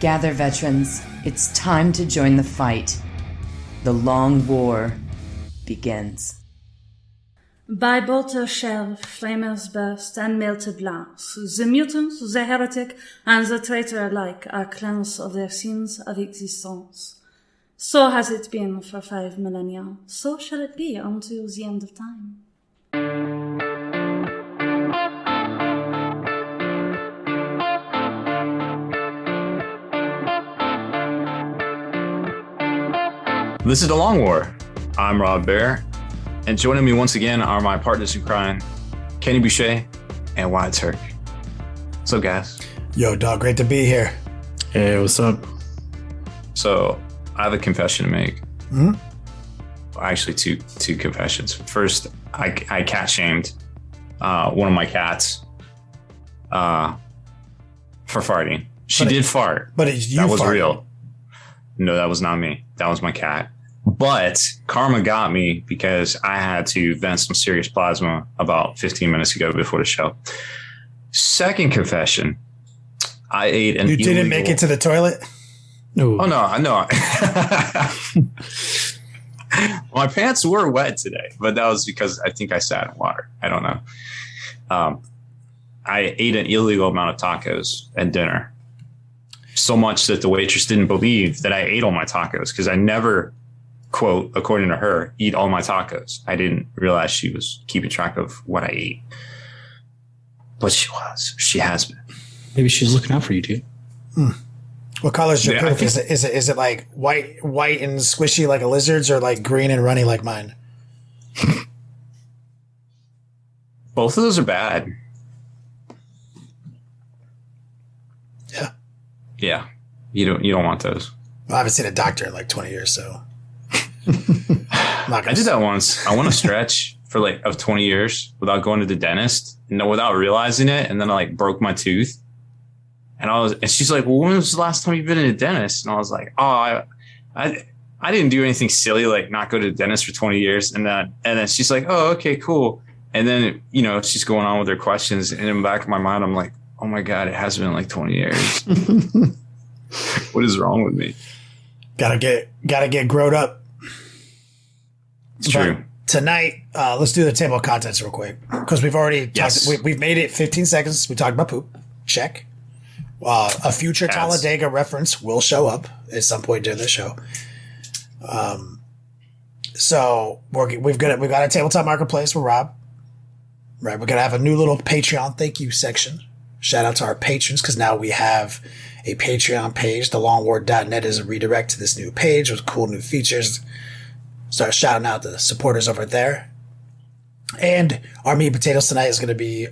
Gather, veterans. It's time to join the fight. The long war begins. By bolter shell, flamers burst and melted glass. The mutant, the heretic, and the traitor alike are cleansed of their sins of existence. So has it been for 5 millennia. So shall it be until the end of time. This is The Long War. I'm Rob Baer, and joining me once again are my partners in crime, Kenny Boucher and Wyatt Turk. What's up, guys? Yo, dog, great to be here. Hey, what's up? So, I have a confession to make. Mm-hmm. Actually, two confessions. First, I cat shamed one of my cats for farting. She did fart. But you that was farted. real. No, that was not me. That was my cat. But karma got me because I had to vent some serious plasma about 15 minutes ago before the show. Second confession, I ate an illegal... You didn't make it to the toilet? No. Oh, no, I know. My pants were wet today, but that was because I think I sat in water. I don't know. I ate an illegal amount of tacos at dinner. So much that the waitress didn't believe that I ate all my tacos because I never, quote, according to her, eat all my tacos. I didn't realize she was keeping track of what I ate. But she was. She has been. Maybe she's looking out for you, dude. What color is your Yeah, poop? Is it like white and squishy like a lizard's, or like green and runny like mine? Both of those are bad. Yeah. Yeah. You don't want those. Well, I haven't seen a doctor in like 20 years, so. I did that once. I went a stretch for of 20 years without going to the dentist and without realizing it. And then I broke my tooth. And she's like, well, when was the last time you've been to the dentist? And I was like, oh, I didn't do anything silly, like not go to the dentist for 20 years. And then she's like, oh, okay, cool. And then, she's going on with her questions. And in the back of my mind, I'm like, oh my God, it has been 20 years. What is wrong with me? Gotta get growed up. It's true. But tonight, let's do the table of contents real quick. Because we've already Yes. talked, we've made it 15 seconds. We talked about poop. Check. A future Yes. Talladega reference will show up at some point during the show. So we've got a tabletop marketplace with Rob. Right, we're gonna have a new little Patreon thank you section. Shout out to our patrons because now we have a Patreon page. TheLongWar.net is a redirect to this new page with cool new features. Start shouting out the supporters over there. And our meat and potatoes tonight is going to be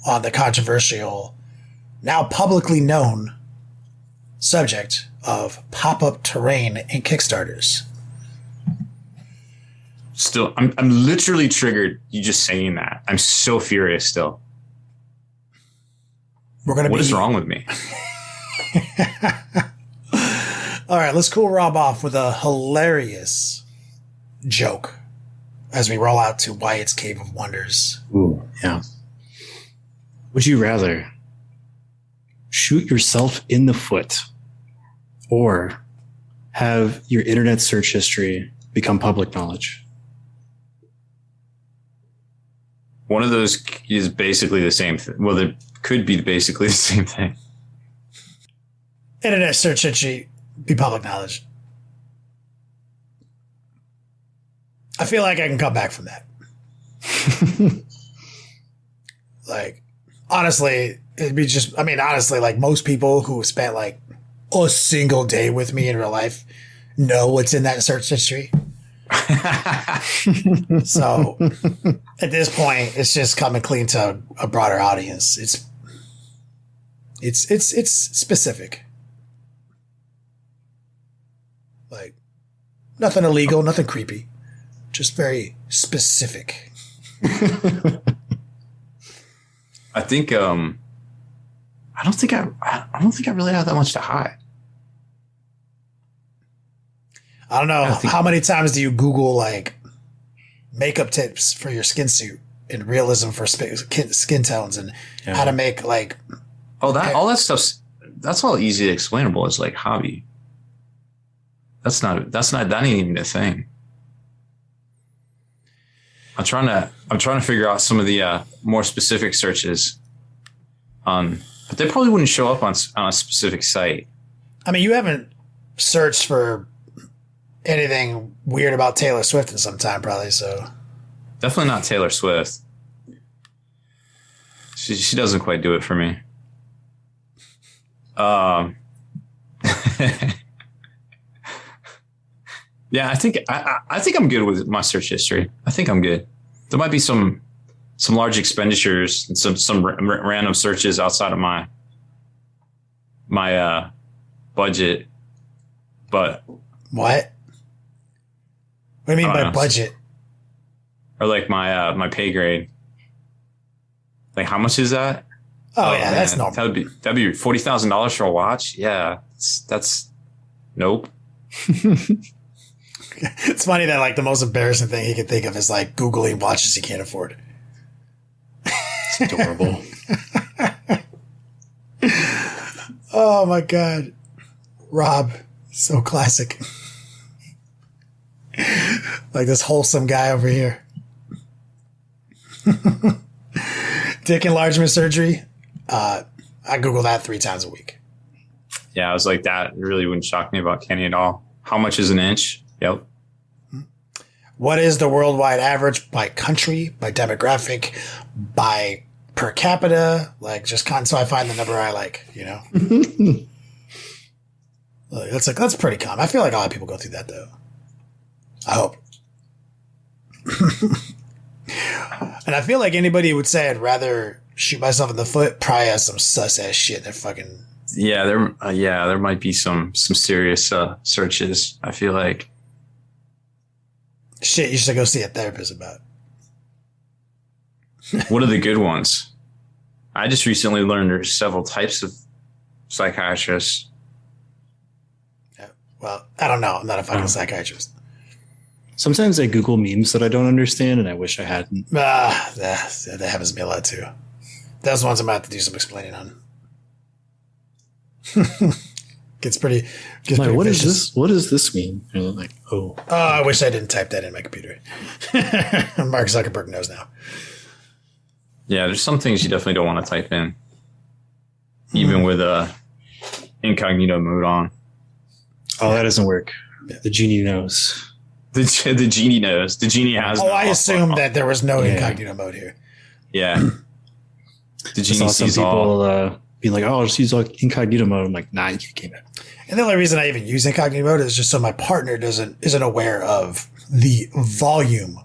on the controversial, now publicly known subject of Pop Up Terrain and Kickstarters. Still, I'm literally triggered. You just saying that. I'm so furious still. What is wrong with me? All right, let's cool Rob off with a hilarious joke as we roll out to Wyatt's Cave of Wonders. Ooh, yeah. Would you rather shoot yourself in the foot or have your internet search history become public knowledge? One of those is basically the same thing. Well, it could be basically the same thing. Internet search history be public knowledge. I feel like I can come back from that. Honestly, it'd be honestly, most people who have spent a single day with me in real life know what's in that search history. So at this point, it's just coming clean to a broader audience. It's specific. Nothing illegal, nothing creepy. Just very specific. I think I don't think I really have that much to hide. I don't know. How many times do you Google makeup tips for your skin suit and realism for skin tones and how to make all that stuff's that's all easy explainable. It's like hobby. That ain't even a thing. I'm trying to figure out some of the more specific searches but they probably wouldn't show up on a specific site. I mean, you haven't searched for anything weird about Taylor Swift in some time, probably. So definitely not Taylor Swift. She doesn't quite do it for me. Yeah, I think I'm good with my search history. I think I'm good. There might be some large expenditures and some random searches outside of my budget, but what? What do you mean by budget? Or like my pay grade. Like, how much is that? Oh yeah, man, that's normal. That'd be $40,000 for a watch. Yeah, that's nope. It's funny that like the most embarrassing thing he can think of is like Googling watches he can't afford. It's adorable. Oh my God. Rob, so classic. Like this wholesome guy over here. Dick enlargement surgery. I Google that 3 times a week. Yeah, I was like, that really wouldn't shock me about Kenny at all. How much is an inch? Yep. What is the worldwide average by country, by demographic, by per capita? Like, just so I find the number I like, you know? That's pretty common. I feel like a lot of people go through that, though. I hope. And I feel like anybody would say I'd rather shoot myself in the foot probably has some sus-ass shit. They're fucking... Yeah, there might be some serious searches, I feel like. Shit you should go see a therapist about. What are the good ones? I just recently learned there's several types of psychiatrists. Yeah, well, I don't know. I'm not a fucking psychiatrist. Sometimes I Google memes that I don't understand, and I wish I hadn't. That happens to me a lot, too. Those ones I'm about to do some explaining on. Gets pretty Like, what vicious. is this? What does this mean? And I'm like, oh. Oh, I wish I didn't type that in my computer. Mark Zuckerberg knows now. Yeah, there's some things you definitely don't want to type in, even with incognito mode on. Oh, that doesn't work. The genie knows. The genie knows. The genie has. Oh, I assumed that there was no Yeah. incognito mode here. Yeah. The I genie saw some sees all. people being like, "Oh, I'll just use incognito mode." I'm like, "Nah, you can't game it." And the only reason I even use incognito mode is just so my partner isn't aware of the volume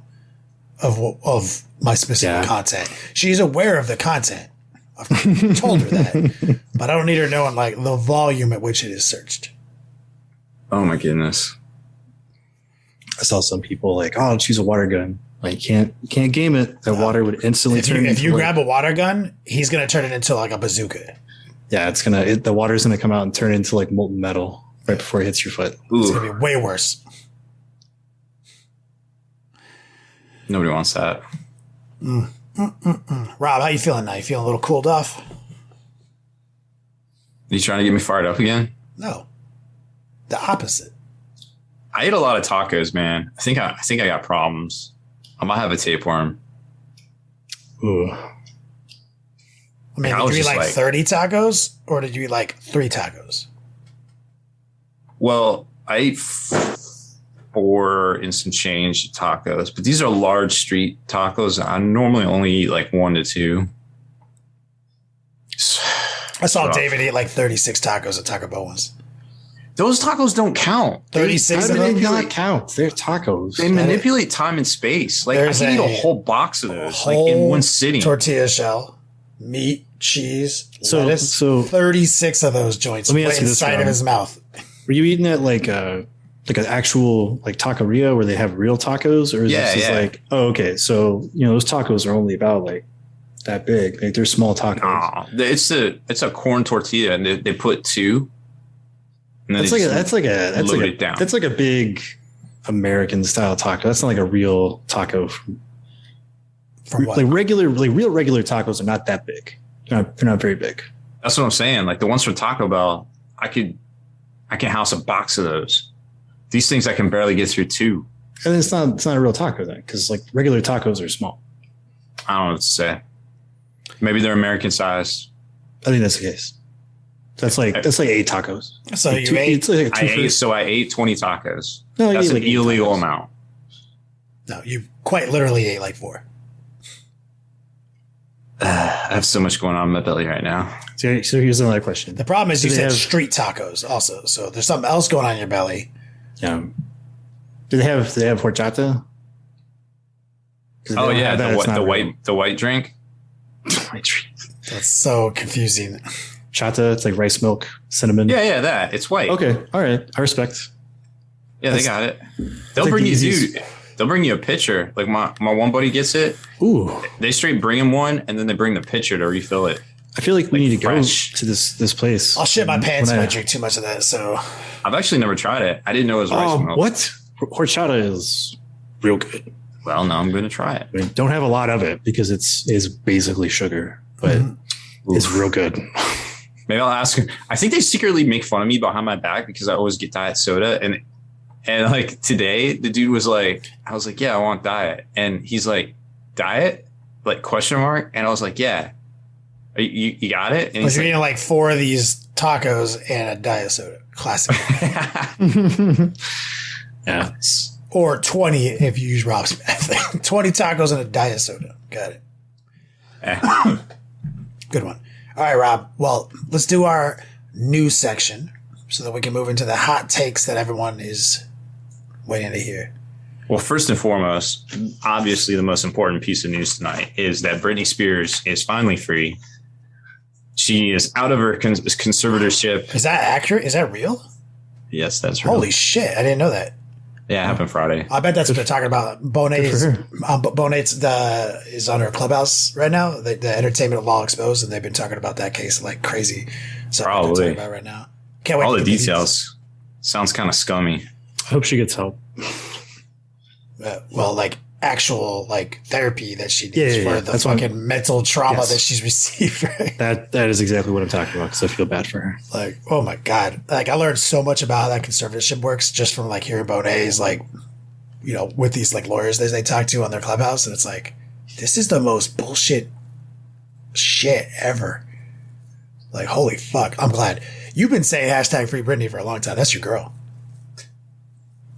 of my specific content. She's aware of the content. I've told her that, but I don't need her knowing like the volume at which it is searched. Oh my goodness. I saw some people like, "Oh, I'll choose a water gun." Like, you can't game it. That water would instantly turn. If you grab a water gun, he's gonna turn it into like a bazooka. Yeah, the water's gonna come out and turn into like molten metal right before it hits your foot. It's gonna be way worse. Nobody wants that. Rob, how you feeling now? You feeling a little cooled off? You trying to get me fired up again? No, the opposite. I ate a lot of tacos, man. I think I got problems. I might have a tapeworm. Ooh. I mean, did you eat like 30 tacos or did you eat like 3 tacos? Well, I ate 4 and some change tacos, but these are large street tacos. I normally only eat like 1 to 2. I saw David eat like 36 tacos at Taco Bell once. Those tacos don't count. 36 How of do they them? not count? They're tacos. They manipulate time and space. Like, I can eat a whole box of those like in one sitting. Tortilla shell, meat, cheese, lettuce. So 36 of those joints let me went ask you this, inside of Rob. his mouth. Were you eating at like an actual like taqueria where they have real tacos, or is this just like, oh, okay, so those tacos are only about like that big, like they're small tacos. Nah, it's a corn tortilla, and they put 2. And then That's like a big American style taco. That's not like a real taco. From what? Like real regular tacos are not that big. They're not very big. That's what I'm saying. Like the ones from Taco Bell, I can house a box of those. These things I can barely get through 2. And it's not a real taco then, because like regular tacos are small. I don't know what to say. Maybe they're American size. I think that's the case. That's like 8 tacos. So like you ate? It's like I ate 20 tacos. No, that's an like 8 illegal tacos. amount. No, you quite literally ate like 4. I have so much going on in my belly right now. So here's another question. The problem is you Do they said have- street tacos also. So there's something else going on in your belly. Yeah. Do they have horchata? 'Cause if Oh they don't yeah, have that, it's not real. the white drink. White drink. That's so confusing. Chata, it's like rice milk, cinnamon. Yeah, that. It's white. Okay. All right. I respect. Yeah, they got it. They'll like bring the you, easiest- dude. They'll bring you a pitcher. Like my one buddy gets it. Ooh. They straight bring him one, and then they bring the pitcher to refill it. I feel like we Like need to fresh. go to this place. I'll shit my pants When if I drink too much of that. So I've actually never tried it. I didn't know it was rice Oh, milk. what? Horchata is real good. Well, now I'm going to try it. I mean, don't have a lot of it because it's basically sugar, but it's real good. Maybe I'll ask him. I think they secretly make fun of me behind my back because I always get diet soda. And like today, the dude was like, I was like, yeah, I want diet. And he's like, diet? Like question mark? And I was like, yeah. You got it? And but he's you're like, eating like 4 of these tacos and a diet soda. Classic. Yeah. Or 20 if you use Rob's math. 20 tacos and a diet soda. Got it. eh. Good one. All right, Rob. Well, let's do our news section so that we can move into the hot takes that everyone is waiting to hear. Well, first and foremost, obviously the most important piece of news tonight is that Britney Spears is finally free. She is out of her conservatorship. Is that accurate? Is that real? Yes, that's right. Holy shit. I didn't know that. Yeah, it happened Friday. I bet that's what they're talking about. Bonet Good for her. is on her Clubhouse right now. The Entertainment Law Exposed, and they've been talking about that case like crazy. So Probably. they're talking about right now. Can't wait. All to the get details sounds kind of scummy. I hope she gets help. well, like actual like therapy that she needs Yeah, for yeah. the That's what fucking mental trauma Yes. that she's received. Right? That is exactly what I'm talking about because I feel bad for her. Like, oh my god! Like I learned so much about how that conservatorship works just from like hearing Bonet's like, you know, with these like lawyers that they talk to on their Clubhouse, and it's like, this is the most bullshit shit ever. Like, holy fuck! I'm glad you've been saying hashtag Free Britney for a long time. That's your girl.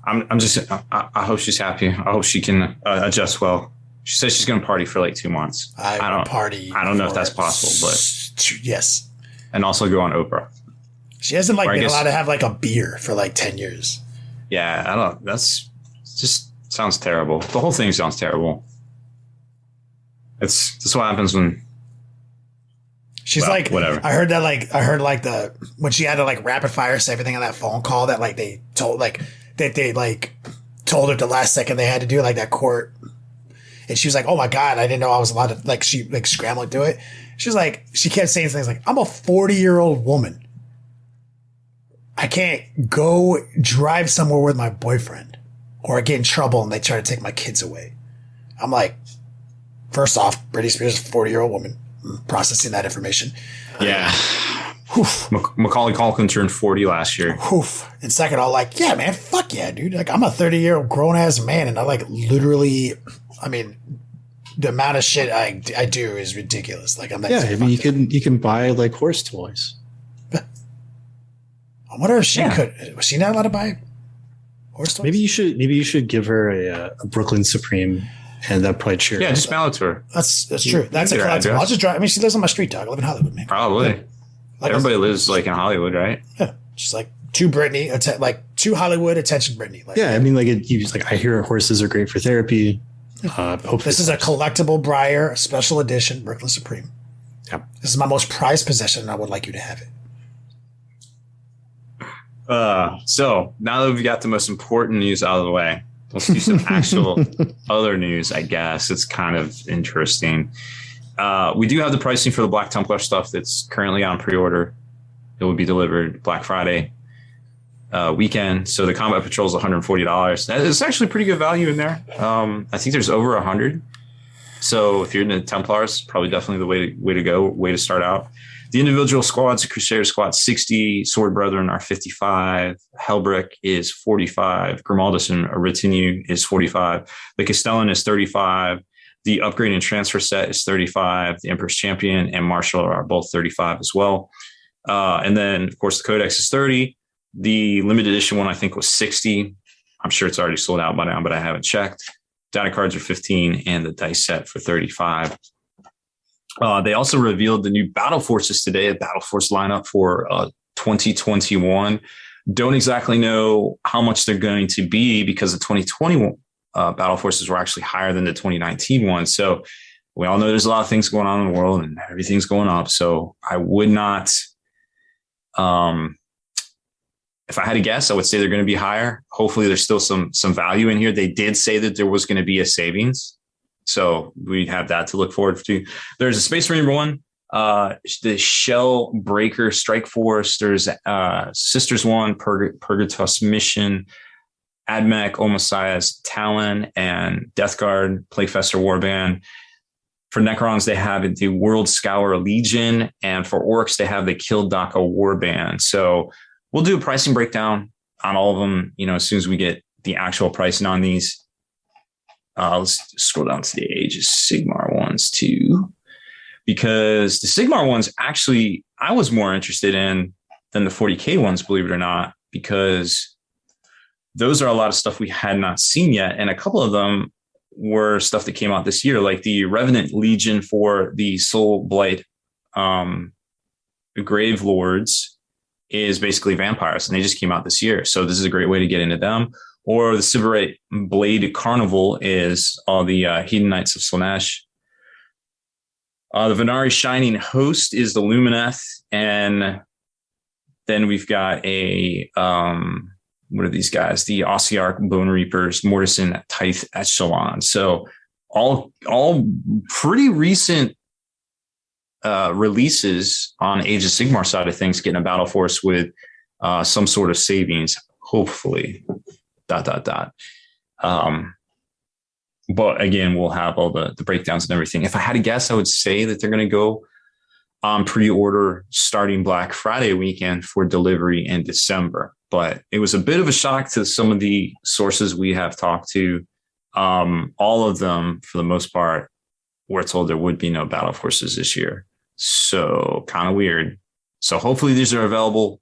I'm just. I hope she's happy. I hope she can adjust well. She says she's going to party for like 2 months. I don't party. I don't know if for- that's possible, yes, and also go on Oprah. she hasn't like Or I been guess- allowed to have like a beer for like 10 years. Yeah, I don't. That's just sounds terrible. The whole thing sounds terrible. That's what happens when. She's Well, like, whatever. I heard when she had to like rapid fire say everything on that phone call that like they told like that they like told her the last second they had to do like that court, and she was like, oh my god, I didn't know I was allowed to like she like scrambled through it. She was like, she kept saying things like, I'm a 40-year-old woman. I can't go drive somewhere with my boyfriend, or I get in trouble and they try to take my kids away. I'm like, first off, Britney Spears is a 40-year-old woman. Processing that information. Yeah. Macaulay Culkin turned 40 last year. Oof. And second, I'm like, yeah, man, fuck yeah, dude. Like, I'm a 30-year-old grown ass man, and I like literally, I mean, the amount of shit I do is ridiculous. Like, I'm not. Yeah, I mean, you can buy like horse toys. I wonder if she Yeah. could. Was she not allowed to buy horse toys? Maybe you should give her a Brooklyn Supreme, and that probably cheer. Yeah, her just up. mail it to her. That's true. That's a get her collectible. address. I'll just drive. I mean, she lives on my street, dog. I live in Hollywood, man. Probably. Like, Everybody lives like in Hollywood, right? Yeah, just like to Britney, to Hollywood attention, Britney. Like, Yeah, I mean, like I hear horses are great for therapy. Hopefully this is a collectible Briar special edition Brooklyn Supreme. Yeah. This is my most prized possession, and I would like you to have it. So now that we've got the most important news out of the way, let's do some actual other news, I guess. It's kind of interesting. We do have the pricing for the Black Templar stuff that's currently on pre-order. It will be delivered Black Friday weekend. So the Combat Patrol is $140. It's actually pretty good value in there. I think there's over 100. So if you're into Templars, probably definitely the way to go, way to start out. The individual squads, the Crusader squad 60, Sword Brethren are 55, Helbrick is 45, Grimaldus and Retinue is 45, the Castellan is 35, the upgrade and transfer set is 35, the Emperor's Champion and Marshal are both 35 as well. And then, of course, the Codex is 30. The limited edition one, I think, was 60. I'm sure it's already sold out by now, but I haven't checked. Data cards are 15 and the dice set for 35. They also revealed the new Battle Forces today, a Battle Force lineup for 2021. Don't exactly know how much they're going to be because the 2021 Battle Forces were actually higher than the 2019 one. So we all know there's a lot of things going on in the world and everything's going up. So I would not, if I had to guess, I would say they're going to be higher. Hopefully there's still some value in here. They did say that there was going to be a savings. So we have that to look forward to. There's a Space Marine one, the Shell Breaker Strike Force. There's Sisters one, Purgatus Mission, Admech, Omasiah's Talon, and Death Guard, Plaguefester Warband. For Necrons, they have the World Scour Legion, and for Orcs, they have the Kildaka Warband. So we'll do a pricing breakdown on all of them, as soon as we get the actual pricing on these. Let's scroll down to the Age of Sigmar ones too, because the Sigmar ones actually I was more interested in than the 40K ones, believe it or not, because those are a lot of stuff we had not seen yet. And a couple of them were stuff that came out this year, like the Revenant Legion for the Soul Blight Grave Lords is basically vampires, and they just came out this year. So this is a great way to get into them. Or the Sybarite Blade Carnival is all the Hedon Knights of Slaanesh. The Venari Shining Host is the Lumineth. And then we've got what are these guys? The Ossiarch Bone Reapers, Mortison Tithe Echelon. So all pretty recent releases on Age of Sigmar side of things, getting a Battle Force with some sort of savings, hopefully. ... But again, we'll have all the breakdowns and everything. If I had to guess, I would say that they're going to go on pre-order starting Black Friday weekend for delivery in December. But it was a bit of a shock to some of the sources we have talked to. All of them, for the most part, were told there would be no Battle Forces this year. So kind of weird. So hopefully these are available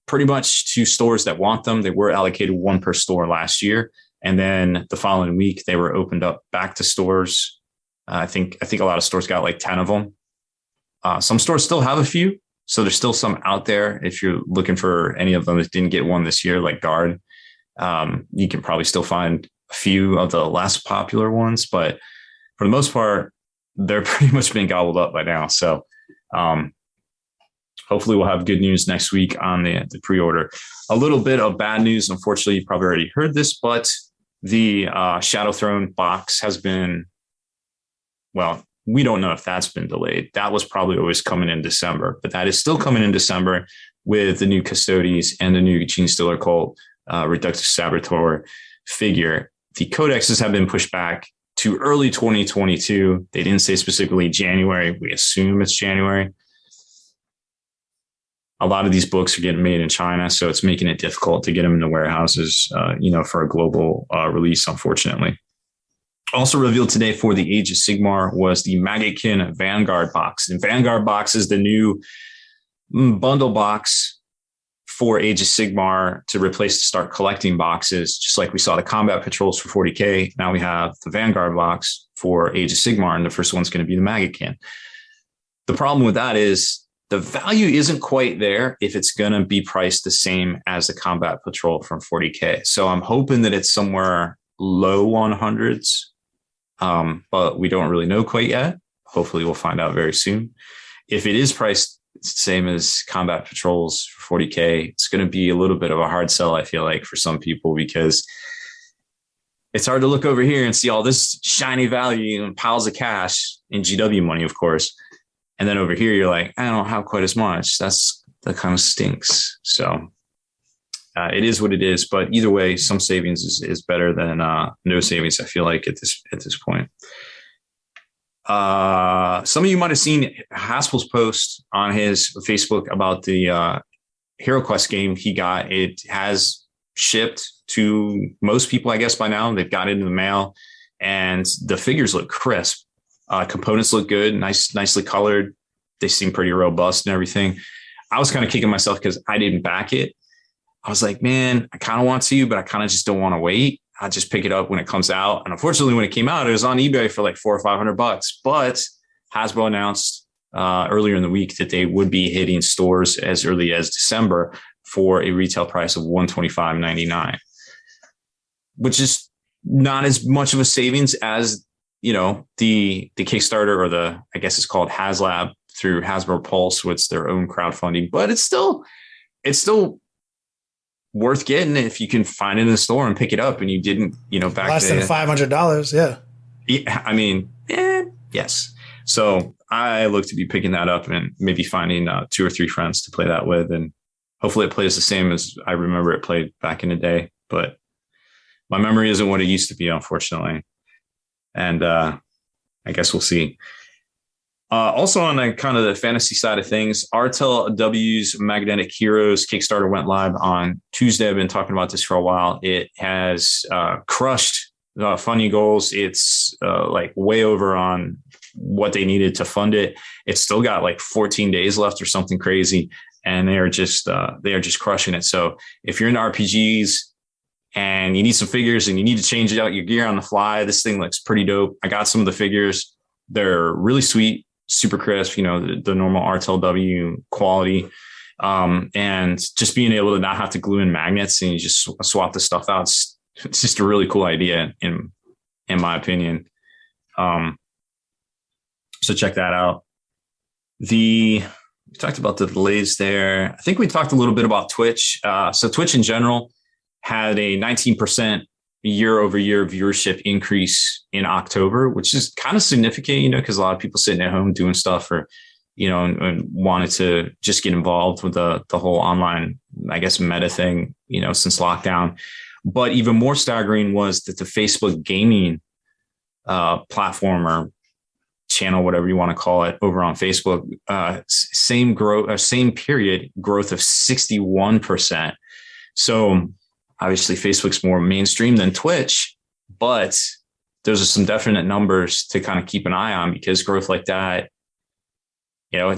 pretty much to stores that want them. They were allocated one per store last year. And then the following week, they were opened up back to stores. I think a lot of stores got like 10 of them. Some stores still have a few. So there's still some out there. If you're looking for any of them that didn't get one this year, like Guard, you can probably still find a few of the less popular ones. But for the most part, they're pretty much been gobbled up by now. So, hopefully we'll have good news next week on the pre-order. A little bit of bad news. Unfortunately, you probably already heard this, but the Shadow Throne box has been, well, we don't know if that's been delayed. That was probably always coming in December, but that is still coming in December with the new Custodes and the new Gene Stiller Cult Reductus Saboteur figure. The codexes have been pushed back to early 2022. They didn't say specifically January. We assume it's January. A lot of these books are getting made in China, so it's making it difficult to get them into warehouses, for a global release, unfortunately. Also revealed today for the Age of Sigmar was the Maggotkin Vanguard box. And Vanguard box is the new bundle box for Age of Sigmar to replace the Start Collecting boxes, just like we saw the Combat Patrols for 40K. Now we have the Vanguard box for Age of Sigmar, and the first one's going to be the Maggotkin. The problem with that is the value isn't quite there if it's going to be priced the same as the Combat Patrol from 40K. So I'm hoping that it's somewhere low 100s, but we don't really know quite yet. Hopefully we'll find out very soon. If it is priced the same as Combat Patrols for 40K, it's going to be a little bit of a hard sell, I feel like, for some people, because it's hard to look over here and see all this shiny value and piles of cash in GW money, of course. And then over here, you're like, I don't have quite as much. That kind of stinks. So it is what it is. But either way, some savings is better than no savings, I feel like, at this point. Some of you might have seen Haspel's post on his Facebook about the Hero Quest game he got. It has shipped to most people, I guess, by now. They've got it in the mail, and the figures look crisp. Components look good, nicely colored. They seem pretty robust and everything. I was kind of kicking myself because I didn't back it. I was like, man, I kind of want to, but I kind of just don't want to wait. I'll just pick it up when it comes out. And unfortunately, when it came out, it was on eBay for like $400 or $500. But Hasbro announced earlier in the week that they would be hitting stores as early as December for a retail price of $125.99, which is not as much of a savings as, you know, the Kickstarter, or I guess it's called HasLab through Hasbro Pulse, which is their own crowdfunding. But it's still worth getting if you can find it in the store and pick it up, and you didn't, you know, back less than $500. Yeah. I mean, yes. So I look to be picking that up and maybe finding 2 or 3 friends to play that with. And hopefully it plays the same as I remember it played back in the day. But my memory isn't what it used to be, unfortunately. And I guess we'll see. Also on the kind of the fantasy side of things, RTLW's Magnetic Heroes Kickstarter went live on Tuesday. I've been talking about this for a while. It has crushed funding goals. It's like way over on what they needed to fund it. It's still got like 14 days left or something crazy, and they are just crushing it. So if you're into RPGs and you need some figures and you need to change out your gear on the fly, this thing looks pretty dope. I got some of the figures. They're really sweet, super crisp, you know, the normal RTLW quality. And just being able to not have to glue in magnets and you just swap the stuff out. It's just a really cool idea in my opinion. So check that out. We talked about the delays there. I think we talked a little bit about Twitch. So Twitch in general had a 19% year over year viewership increase in October, which is kind of significant, you know, because a lot of people sitting at home doing stuff, or, you know, and wanted to just get involved with the whole online, I guess, meta thing, you know, since lockdown. But even more staggering was that the Facebook gaming platform or channel, whatever you want to call it, over on Facebook, same period growth of 61%. So obviously Facebook's more mainstream than Twitch, but those are some definite numbers to kind of keep an eye on, because growth like that, you know,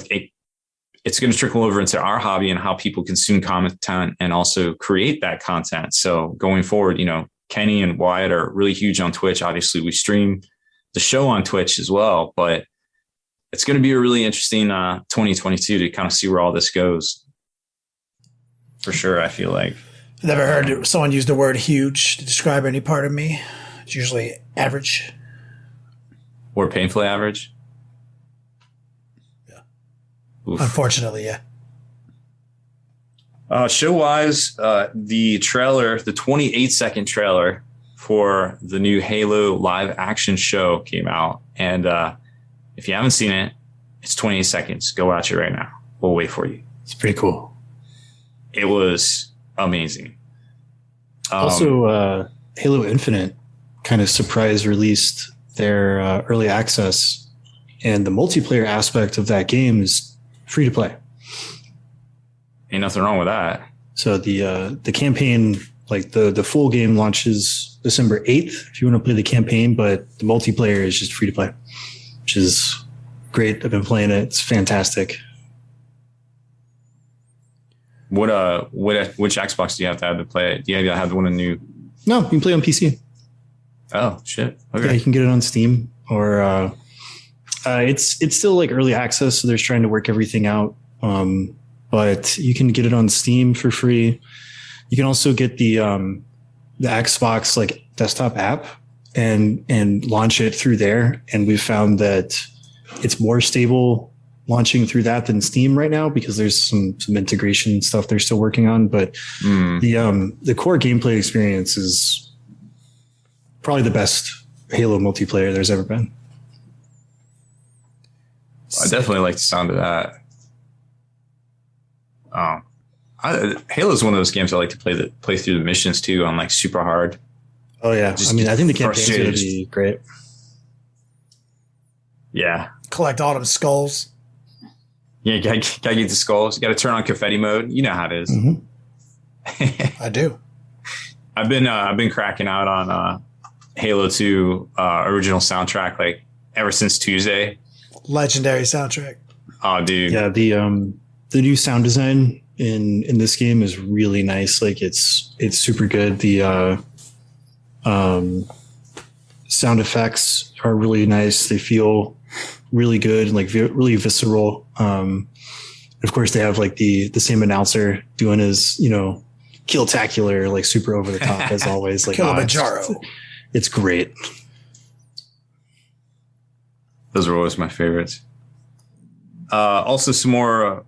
it's going to trickle over into our hobby and how people consume content and also create that content. So going forward, you know, Kenny and Wyatt are really huge on Twitch. Obviously we stream the show on Twitch as well, but it's going to be a really interesting 2022 to kind of see where all this goes. For sure, I feel like. Never heard someone use the word huge to describe any part of me. It's usually average. Or painfully average. Yeah. Oof. Unfortunately, yeah. Show-wise, the 28-second trailer for the new Halo live action show came out. And if you haven't seen it, it's 28 seconds. Go watch it right now. We'll wait for you. It's pretty cool. It was amazing. Also, Halo Infinite kind of surprise released their early access, and the multiplayer aspect of that game is free to play. Ain't nothing wrong with that. So the campaign, like the full game, launches December 8th if you want to play the campaign, but the multiplayer is just free to play, which is great. I've been playing it. It's fantastic. Which Xbox do you have to play it? Do you have the one in new? No, you can play on PC. Oh shit! Okay, yeah, you can get it on Steam, or it's still like early access, so they're trying to work everything out. But you can get it on Steam for free. You can also get the Xbox like desktop app and launch it through there. And we've found that it's more stable launching through that than Steam right now, because there's some integration stuff they're still working on. But the core gameplay experience is probably the best Halo multiplayer there's ever been. I definitely like the sound of that. Halo is one of those games I like to play through the missions too on like super hard. Oh yeah, I mean, I think the campaign's going to be great. Yeah. Collect all them skulls. Yeah, gotta get the skulls. You gotta turn on confetti mode. You know how it is. I do. I've been cracking out on Halo 2 original soundtrack like ever since Tuesday. Legendary soundtrack. Oh, dude. Yeah, the new sound design in this game is really nice. Like it's super good. The sound effects are really nice. They feel really good and like really visceral. Of course, they have like the same announcer doing his, kill-tacular, like super over the top as always. Like Kilimanjaro. It's great. Those are always my favorites. Also, some more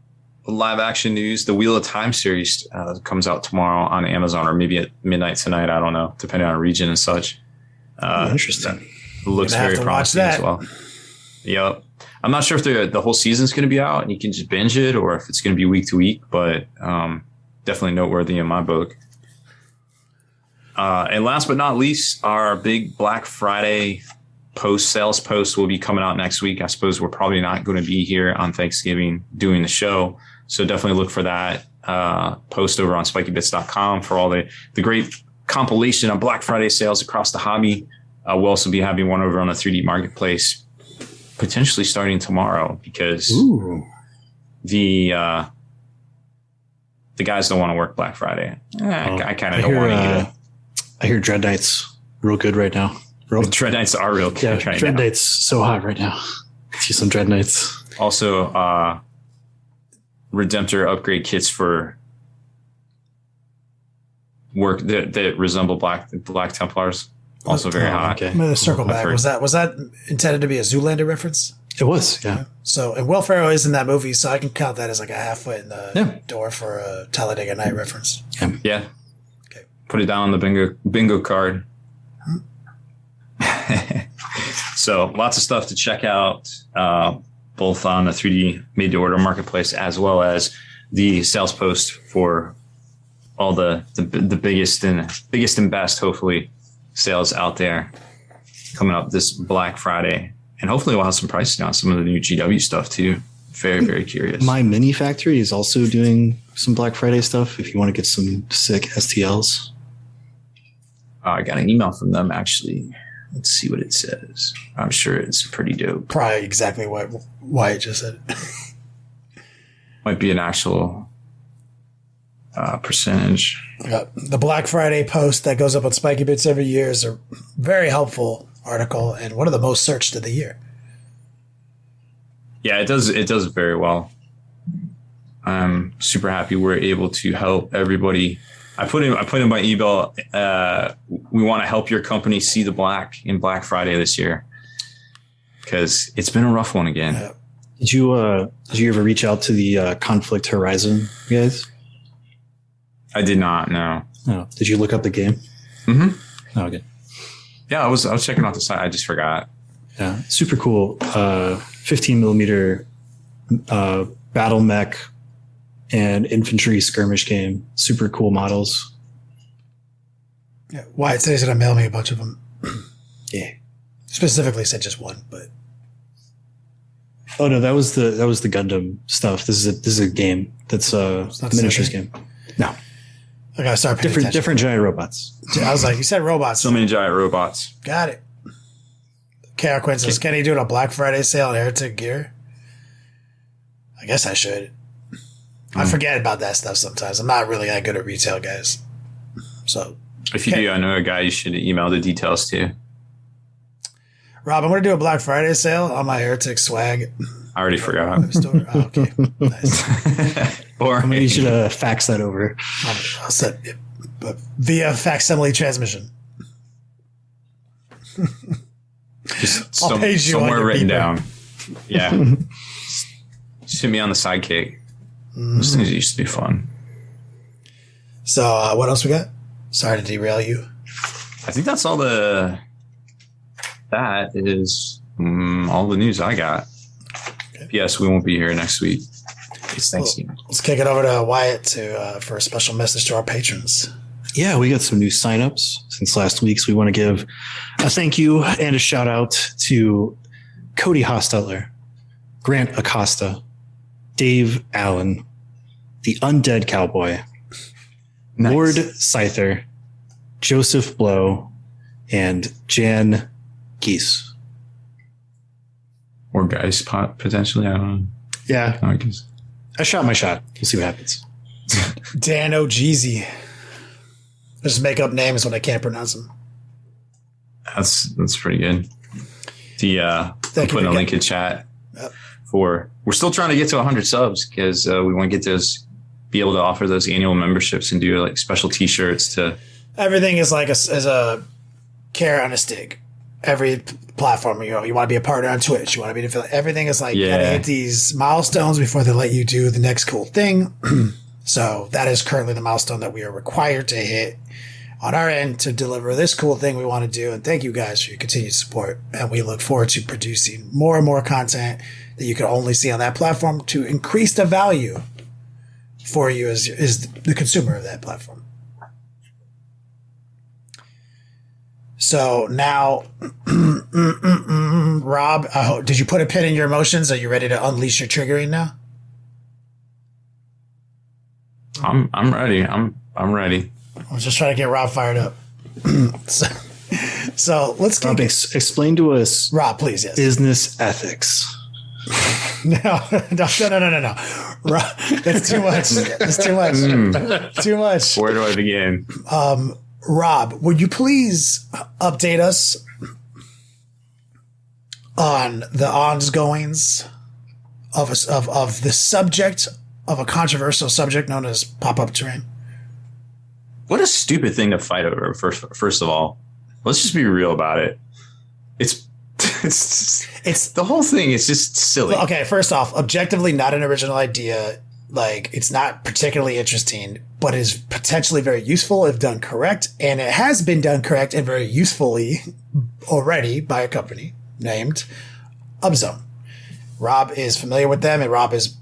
live action news. The Wheel of Time series comes out tomorrow on Amazon, or maybe at midnight tonight. I don't know, depending on region and such. Interesting. It looks very promising as well. Yep. I'm not sure if the whole season's going to be out and you can just binge it, or if it's going to be week to week, but definitely noteworthy in my book. And last but not least, our big Black Friday sales post will be coming out next week. I suppose we're probably not going to be here on Thanksgiving doing the show, so definitely look for that post over on spikybits.com for all the great compilation of Black Friday sales across the hobby. We'll also be having one over on the 3D Marketplace, potentially starting tomorrow, because the guys don't want to work Black Friday. I kind of don't want to either. I hear Dread Knight's real good right now. Dread Knights are real good right now. Dread Knight's so hot right now. See some Dread Knights. Also, Redemptor upgrade kits for work that resemble Black Templars. Also very hot. Okay. I'm going to circle back. Was that intended to be a Zoolander reference? It was, yeah. So, and Will Ferrell is in that movie, so I can count that as like a half foot in the door for a Talladega Night reference. Yeah. Okay. Put it down on the bingo card. So lots of stuff to check out, both on the 3D made to order marketplace as well as the sales post for all the biggest and best, hopefully, sales out there coming up this Black Friday. And hopefully we'll have some pricing on some of the new GW stuff too. Very, very curious. My Mini Factory is also doing some Black Friday stuff if you want to get some sick STLs. I got an email from them actually. Let's see what it says. I'm sure it's pretty dope. Probably exactly what Wyatt just said. Might be an actual percentage. The Black Friday post that goes up on Spiky Bits every year is a very helpful article and one of the most searched of the year. Yeah, it does very well. I'm super happy we're able to help everybody. I put in my email, we want to help your company see the black in Black Friday this year, because it's been a rough one again. Yeah. Did you ever reach out to the Conflict Horizon guys? I did not, no. Oh, did you look up the game? Mm-hmm. Oh, okay. Yeah, I was checking out the site. I just forgot. Yeah, super cool. 15 millimeter battle mech and infantry skirmish game. Super cool models. Yeah, Wyatt said he's going to mail me a bunch of them. Yeah. Specifically said just one, but. Oh no, that was the Gundam stuff. This is a game that's a miniatures game. No. I gotta start paying attention. Different giant robots. I was like, you said robots. So many giant robots. Got it. KR Quinn says, can he do a Black Friday sale on Heretic gear? I guess I should. I forget about that stuff sometimes. I'm not really that good at retail, guys. So, if you do, I know a guy you should email the details to. Rob, I'm going to do a Black Friday sale on my Heretic swag. I already forgot. Store. Oh, okay. Nice. Or maybe you should fax that over. I'll send it via facsimile transmission. Just I'll page you somewhere on your written beeper. down. Yeah. Just hit me on the sidekick. Those things used to be fun. So, what else we got? Sorry to derail you. I think that's all that is all the news I got. Okay. Yes, we won't be here next week. It's Thanksgiving. Let's kick it over to Wyatt for a special message to our patrons. Yeah, we got some new signups since last week, so we want to give a thank you and a shout out to Cody Hostetler, Grant Acosta, Dave Allen, The Undead Cowboy, Nice. Lord Scyther, Joseph Blow, and Jan Geese. Or guys, potentially. I don't know. Yeah, I guess. I shot my shot. We'll see what happens. Dan O'Jeezy. Just make up names when I can't pronounce them. That's pretty good. I'm Thank you putting a for link in chat we're still trying to get to 100 subs because we want to get those, be able to offer those annual memberships and do like special t-shirts to. Everything is like as a carrot on a stick. Every platform, you want to be a partner on Twitch. You want to be everything is like, you gotta hit these milestones before they let you do the next cool thing. So that is currently the milestone that we are required to hit on our end to deliver this cool thing we want to do. And thank you guys for your continued support. And we look forward to producing more and more content that you can only see on that platform to increase the value for you as the consumer of that platform. So now, Rob, did you put a pin in your emotions? Are you ready to unleash your triggering now? I'm ready. I'm ready. I was just trying to get Rob fired up. so let's Rob, explain to us, Rob, please. Yes. Business ethics. No. Rob, that's too much. That's too much. Too much. Where do I begin? Rob, would you please update us on the ongoings of the subject of a controversial subject known as Pop Up Terrain? What a stupid thing to fight over. First of all, let's just be real about it. It's the whole thing. It's just silly. Okay, first off, objectively not an original idea. Like, it's not particularly interesting, but is potentially very useful if done correct. And it has been done correct and very usefully already by a company named Upzone. Rob is familiar with them, and Rob has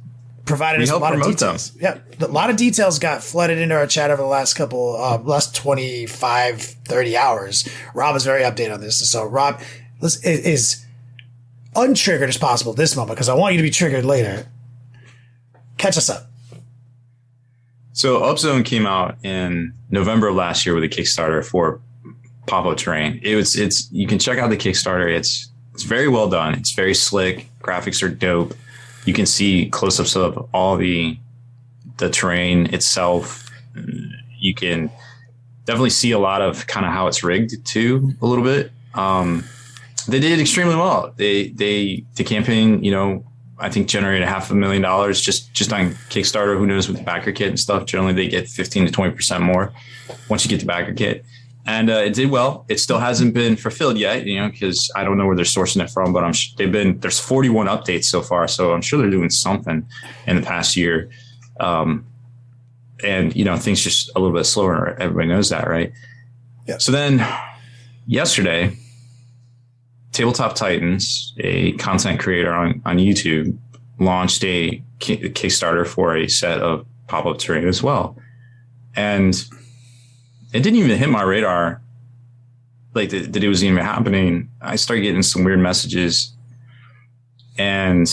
provided us a lot of details. Yeah, a lot of details got flooded into our chat over the last 25, 30 hours. Rob is very updated on this. So Rob is untriggered as possible at this moment because I want you to be triggered later. Catch us up. So Upzone came out in November of last year with a Kickstarter for Pop Up Terrain. It's you can check out the Kickstarter. It's very well done. It's very slick. Graphics are dope. You can see close-ups of all the terrain itself. You can definitely see a lot of kind of how it's rigged too, a little bit. They did extremely well. The campaign, I think generated $500,000 just on Kickstarter. Who knows with the backer kit and stuff? Generally, they get 15 to 20% more once you get the backer kit. And it did well. It still hasn't been fulfilled yet, because I don't know where they're sourcing it from. But there's 41 updates so far, so I'm sure they're doing something in the past year. And things just a little bit slower. Everybody knows that, right? Yeah. So then, yesterday, Tabletop Titans, a content creator on YouTube, launched a Kickstarter for a set of Pop Up Terrain as well. And it didn't even hit my radar, like that it was even happening. I started getting some weird messages and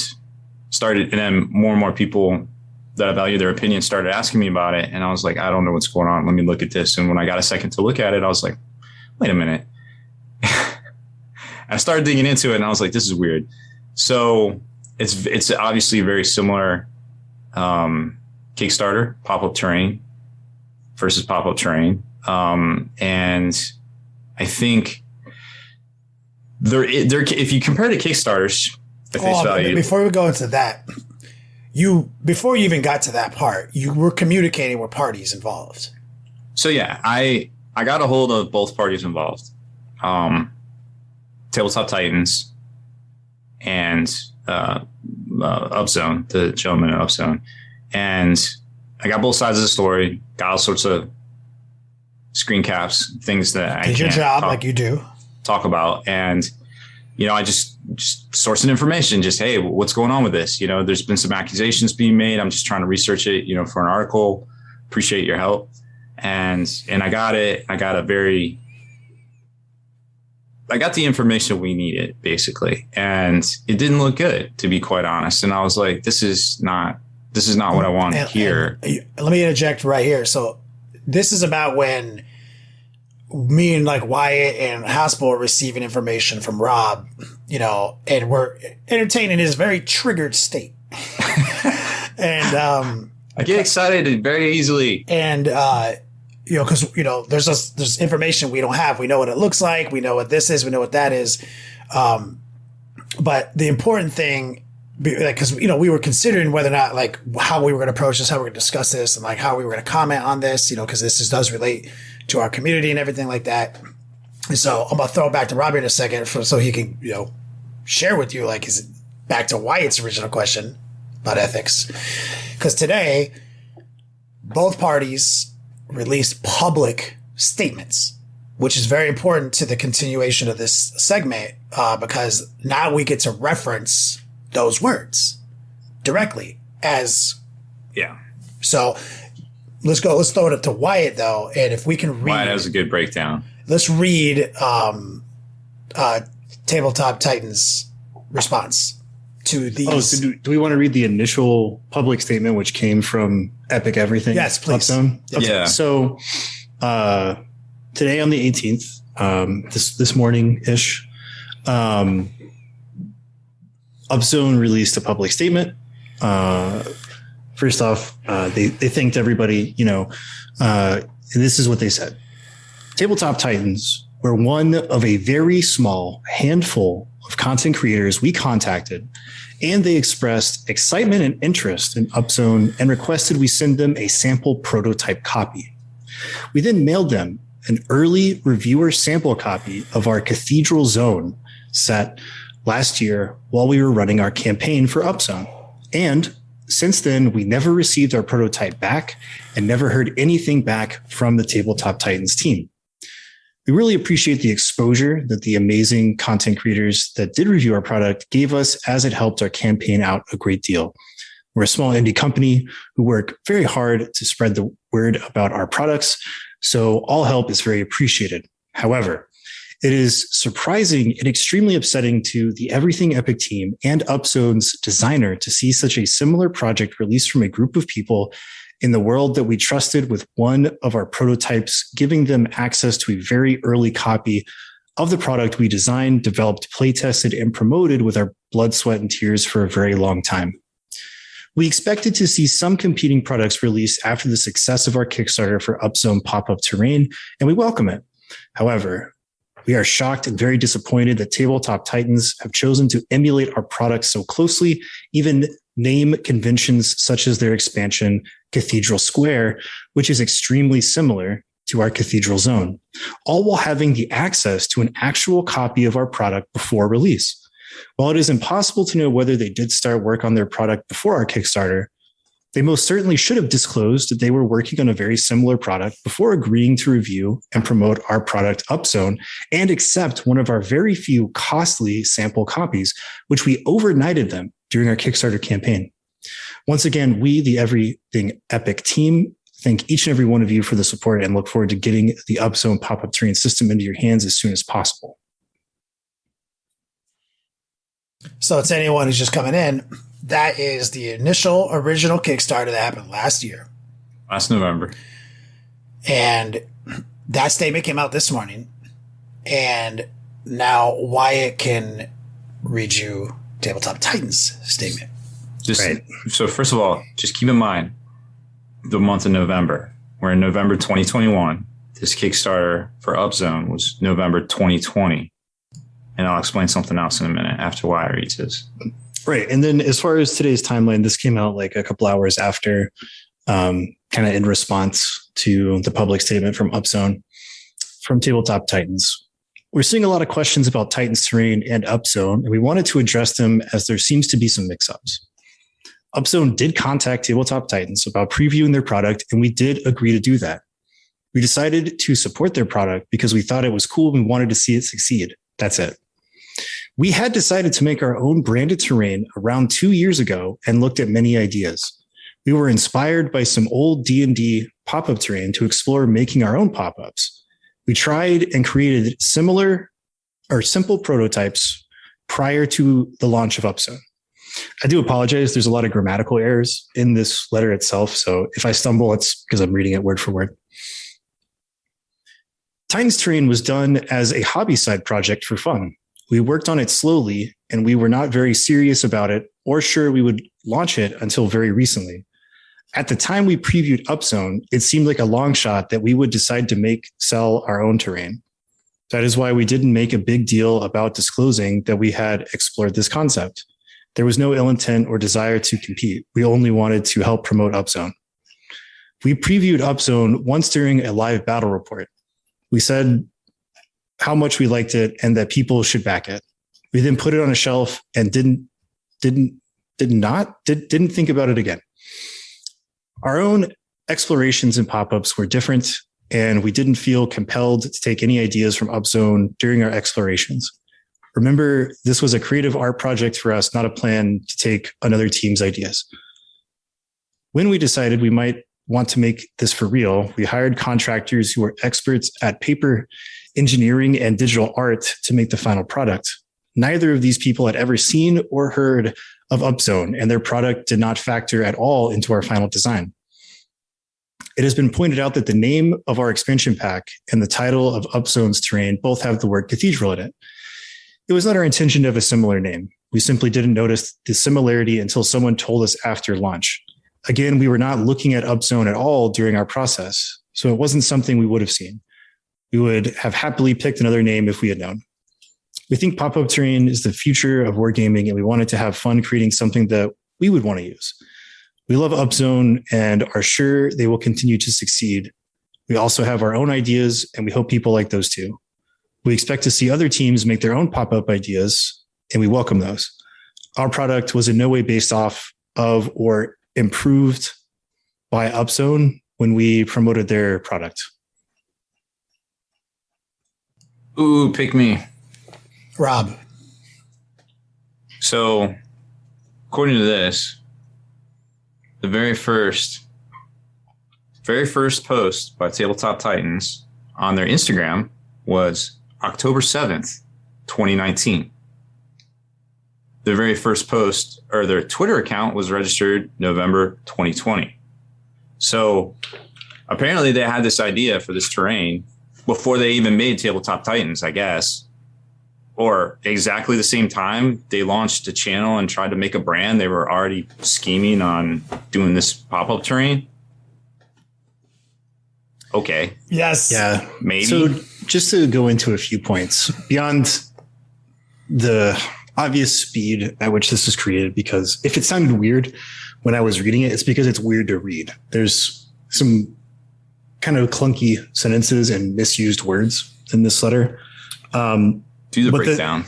then more and more people that I value their opinion started asking me about it. And I was like, I don't know what's going on. Let me look at this. And when I got a second to look at it, I was like, wait a minute. I started digging into it and I was like, this is weird. So it's obviously a very similar Kickstarter, Pop Up Terrain versus Pop Up Terrain. And I think there, if you compare the Kickstarters at face value. Before we go into that, before you even got to that part, you were communicating with parties involved. So yeah, I got a hold of both parties involved. Tabletop Titans and Upzone, the gentleman at Upzone. And I got both sides of the story, got all sorts of screen caps, things that I did your can't job like you do talk about. And, I just sourcing information, just, hey, what's going on with this? There's been some accusations being made. I'm just trying to research it, for an article. Appreciate your help. And I got it. I got a very I got the information we needed basically, and it didn't look good, to be quite honest. And I was like, this is not what I want to hear. Let me interject right here. So this is about when me and like Wyatt and Haspel are receiving information from Rob, you know, and we're entertaining his very triggered state. And I get excited very easily. And you know, because you know, there's information we don't have. We know what it looks like. We know what this is. We know what that is. But the important thing, because you know, we were considering whether or not like how we were going to approach this, how we were going to discuss this, and like how we were going to comment on this. You know, because this does relate to our community and everything like that. And so I'm gonna throw it back to Robbie in a second, so he can, you know, share with you like, is it back to Wyatt's original question about ethics? Because today, both parties released public statements, which is very important to the continuation of this segment, because now we get to reference those words directly as. Yeah. So let's go. Let's throw it up to Wyatt though, and if we can read. Wyatt has a good breakdown. Let's read Tabletop Titans' response to these. Oh, so do we want to read the initial public statement, which came from Epic Everything? Yes, please. Upzone? Okay. Yeah. So today on the 18th, this morning ish, Upzone released a public statement. First off, they thanked everybody, you know, and this is what they said. Tabletop Titans were one of a very small handful of content creators we contacted, and they expressed excitement and interest in Upzone and requested we send them a sample prototype copy. We then mailed them an early reviewer sample copy of our Cathedral Zone set last year while we were running our campaign for Upzone. And since then, we never received our prototype back and never heard anything back from the Tabletop Titans team. We really appreciate the exposure that the amazing content creators that did review our product gave us, as it helped our campaign out a great deal. We're a small indie company who work very hard to spread the word about our products, so all help is very appreciated. However, it is surprising and extremely upsetting to the Everything Epic team and Upzone's designer to see such a similar project released from a group of people in the world that we trusted with one of our prototypes, giving them access to a very early copy of the product we designed, developed, play tested, and promoted with our blood, sweat, and tears for a very long time. We expected to see some competing products released after the success of our Kickstarter for Upzone Pop Up Terrain, and we welcome it. However, we are shocked and very disappointed that Tabletop Titans have chosen to emulate our products so closely, even name conventions such as their expansion, Cathedral Square, which is extremely similar to our Cathedral Zone, all while having the access to an actual copy of our product before release. While it is impossible to know whether they did start work on their product before our Kickstarter, they most certainly should have disclosed that they were working on a very similar product before agreeing to review and promote our product Upzone and accept one of our very few costly sample copies, which we overnighted them during our Kickstarter campaign. Once again, we, the Everything Epic team, thank each and every one of you for the support and look forward to getting the Upzone pop-up terrain system into your hands as soon as possible. So to anyone who's just coming in, that is the initial original Kickstarter that happened last year. Last November. And that statement came out this morning. And now Wyatt can read you Tabletop Titans statement. Right. So first of all, just keep in mind the month of November. We're in November 2021. This Kickstarter for Upzone was November 2020. And I'll explain something else in a minute after Wyatt reads this. Right. And then as far as today's timeline, this came out like a couple hours after, kind of in response to the public statement from Upzone from Tabletop Titans. We're seeing a lot of questions about Titans Terrain and Upzone, and we wanted to address them as there seems to be some mix-ups. Upzone did contact Tabletop Titans about previewing their product, and we did agree to do that. We decided to support their product because we thought it was cool and we wanted to see it succeed. That's it. We had decided to make our own branded terrain around 2 years ago and looked at many ideas. We were inspired by some old D&D pop-up terrain to explore making our own pop-ups. We tried and created similar are simple prototypes prior to the launch of Upzone. I do apologize. There's a lot of grammatical errors in this letter itself. So if I stumble, it's because I'm reading it word for word. Titans Terrain was done as a hobby side project for fun. We worked on it slowly, and we were not very serious about it or sure we would launch it until very recently. At the time we previewed Upzone, it seemed like a long shot that we would decide to sell our own terrain. That is why we didn't make a big deal about disclosing that we had explored this concept. There was no ill intent or desire to compete. We only wanted to help promote Upzone. We previewed Upzone once during a live battle report. We said how much we liked it and that people should back it. We then put it on a shelf and didn't think about it again. Our own explorations and pop-ups were different, and we didn't feel compelled to take any ideas from Upzone during our explorations. Remember, this was a creative art project for us, not a plan to take another team's ideas. When we decided we might want to make this for real, we hired contractors who were experts at paper engineering and digital art to make the final product. Neither of these people had ever seen or heard of Upzone, and their product did not factor at all into our final design. It has been pointed out that the name of our expansion pack and the title of Upzone's terrain both have the word cathedral in it. It was not our intention to have a similar name. We simply didn't notice the similarity until someone told us after launch. Again, we were not looking at Upzone at all during our process, so it wasn't something we would have seen. We would have happily picked another name if we had known. We think Pop Up Terrain is the future of wargaming, and we wanted to have fun creating something that we would want to use. We love Upzone and are sure they will continue to succeed. We also have our own ideas, and we hope people like those too. We expect to see other teams make their own pop-up ideas, and we welcome those. Our product was in no way based off of or improved by Upzone when we promoted their product. Ooh, pick me. Rob. So, according to this, the very first post by Tabletop Titans on their Instagram was October 7th, 2019. Their very first post, or their Twitter account, was registered November 2020. So apparently they had this idea for this terrain before they even made Tabletop Titans, I guess. Or exactly the same time they launched a channel and tried to make a brand, they were already scheming on doing this pop-up terrain. Okay. Yes. Yeah. Maybe. So just to go into a few points beyond the obvious speed at which this was created, because if it sounded weird when I was reading it, it's because it's weird to read. There's some kind of clunky sentences and misused words in this letter. Do the breakdown.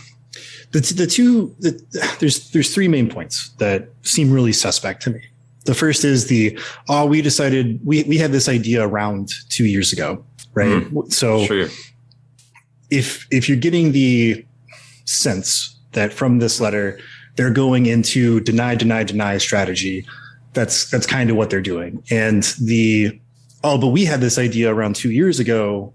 There's three main points that seem really suspect to me. The first is we decided we had this idea around 2 years ago, right? So sure. If you're getting the sense that from this letter they're going into deny strategy, that's kind of what they're doing. And but we had this idea around 2 years ago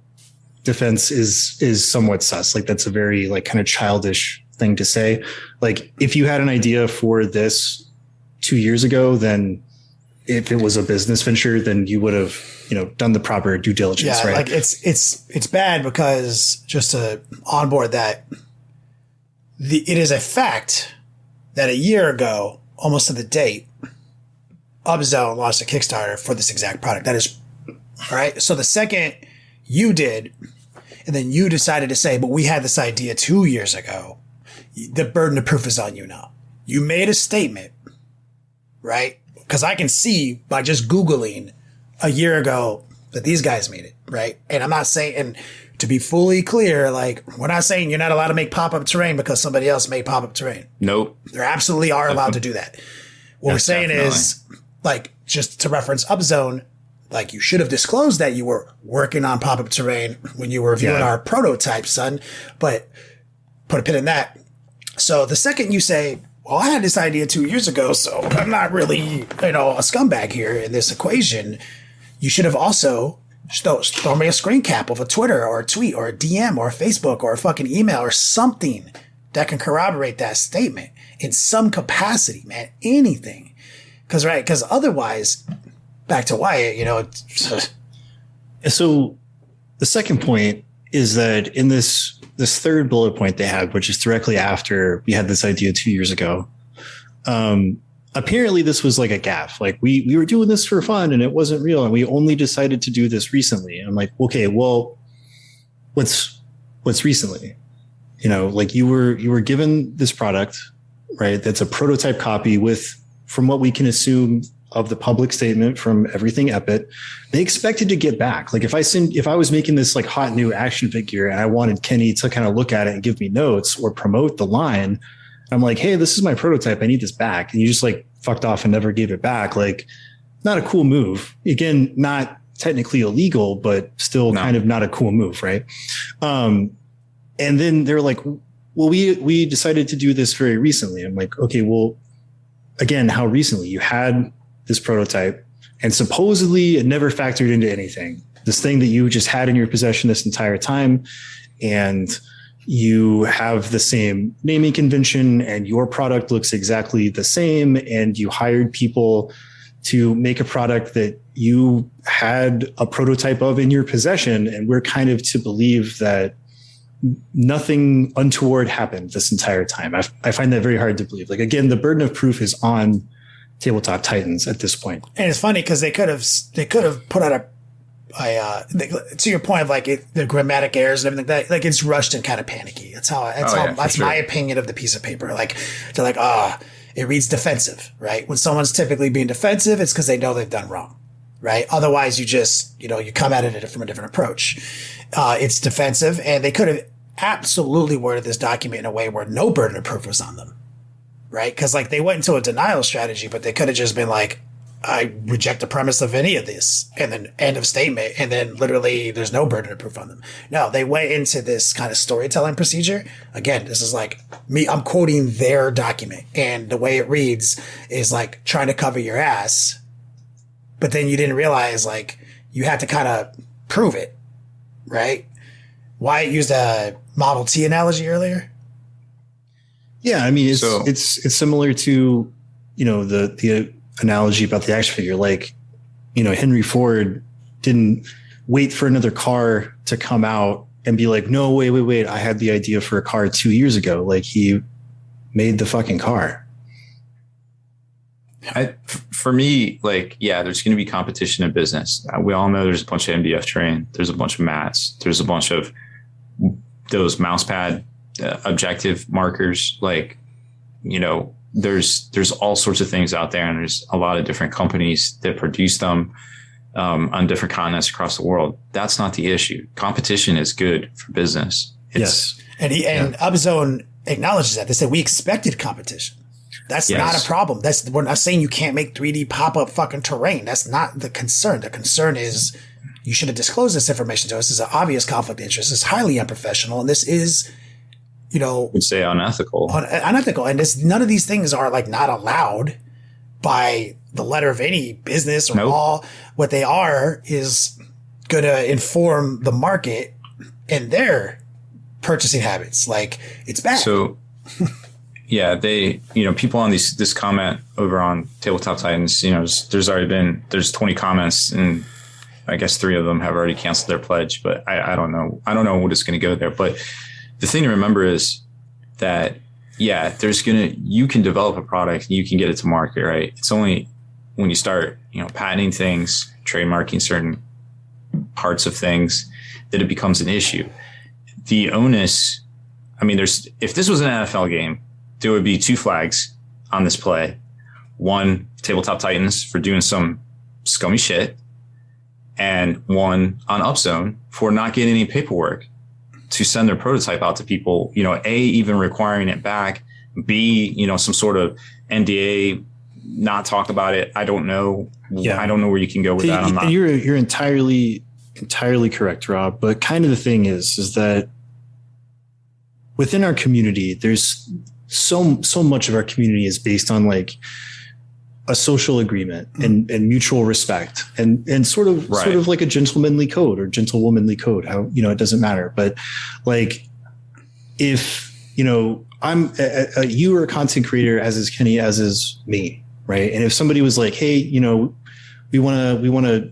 defense is somewhat sus. Like, that's a very kind of childish thing to say. Like, if you had an idea for this 2 years ago, then if it was a business venture, then you would have, done the proper due diligence, yeah, right? Like it's bad because, just to onboard that, it is a fact that a year ago, almost to the date, Upzone launched a Kickstarter for this exact product. That is right. So the second you did, and then you decided to say, but we had this idea 2 years ago, the burden of proof is on you now. You made a statement, right? Because I can see by just Googling a year ago that these guys made it, right? And I'm not saying, and to be fully clear, we're not saying you're not allowed to make pop-up terrain because somebody else made pop-up terrain. Nope. There absolutely are allowed to do that. What we're saying is, just to reference Upzone, you should have disclosed that you were working on pop-up terrain when you were reviewing our prototype, son. But put a pin in that. So the second you say, well, I had this idea 2 years ago, so I'm not really, a scumbag here in this equation, you should have also Just throw me a screen cap of a Twitter or a tweet or a DM or a Facebook or a fucking email or something that can corroborate that statement in some capacity, man. Anything. Because otherwise, back to Wyatt, you know, it's So the second point is that in this third bullet point they had, which is directly after we had this idea 2 years ago, apparently this was like a gaffe. Like we were doing this for fun and it wasn't real. And we only decided to do this recently. And I'm like, okay, well, what's recently? You know, like you were given this product, right? That's a prototype copy with, from what we can assume of the public statement from everything Epit, they expected to get back. Like if I was making this like hot new action figure and I wanted Kenny to kind of look at it and give me notes or promote the line, I'm like, hey, this is my prototype. I need this back. And you just like fucked off and never gave it back. Like, not a cool move. Again, not technically illegal, but still kind of not a cool move, right? And then they're like, well, we decided to do this very recently. I'm like, okay, well, again, how recently? You had this prototype and supposedly it never factored into anything. This thing that you just had in your possession this entire time, and you have the same naming convention and your product looks exactly the same, and you hired people to make a product that you had a prototype of in your possession, and we're kind of to believe that nothing untoward happened this entire time. I find that very hard to believe. Like, again, the burden of proof is on Tabletop Titans at this point. And it's funny because they could have put out to your point of like the grammatic errors and everything that, like, it's rushed and kind of panicky. That's my opinion of the piece of paper. Like, they're like, it reads defensive, right? When someone's typically being defensive, it's because they know they've done wrong, right? Otherwise, you just, you come at it from a different approach. It's defensive, and they could have absolutely worded this document in a way where no burden of proof was on them, right? Because like they went into a denial strategy, but they could have just been like, I reject the premise of any of this, and then end of statement, and then literally there's no burden of proof on them. No, they went into this kind of storytelling procedure. Again, this is like me, I'm quoting their document, and the way it reads is like trying to cover your ass, but then you didn't realize like you had to kind of prove it, right? Wyatt used a Model T analogy earlier. Yeah, I mean, it's similar to, the analogy about the action figure. Like, Henry Ford didn't wait for another car to come out and be like, no, wait, I had the idea for a car 2 years ago. Like, he made the fucking car. For me, like, yeah, there's going to be competition in business. We all know there's a bunch of MDF terrain. There's a bunch of mats. There's a bunch of those mouse pad objective markers. Like, there's all sorts of things out there, and there's a lot of different companies that produce them on different continents across the world. That's not the issue. Competition is good for business. Yes. And Upzone acknowledges that. They said we expected competition. That's not a problem. We're not saying you can't make 3D pop-up fucking terrain. That's not the concern. The concern is you should have disclosed this information to us. This is an obvious conflict of interest. It's highly unprofessional, and this is, would say unethical. Unethical. And none of these things are like not allowed by the letter of any business or law. What they are is going to inform the market and their purchasing habits. Like, it's bad. So, yeah, they, people on this comment over on Tabletop Titans, there's 20 comments, and I guess 3 of them have already canceled their pledge, but I don't know. I don't know what it's going to go there. But the thing to remember is that, yeah, you can develop a product and you can get it to market, right? It's only when you start, patenting things, trademarking certain parts of things, that it becomes an issue. The onus, if this was an NFL game, there would be 2 flags on this play. One, Tabletop Titans for doing some scummy shit, and one on Upzone for not getting any paperwork to send their prototype out to people, A, even requiring it back, B, some sort of NDA, not talk about it. I don't know. Yeah. I don't know where you can go with that. You're entirely correct, Rob. But kind of the thing is that within our community, there's so much of our community is based on like a social agreement and mutual respect and sort of like a gentlemanly code or gentlewomanly code. How, it doesn't matter. But like, if, I'm you are a content creator, as is Kenny, as is me. Right. And if somebody was like, hey, we want to,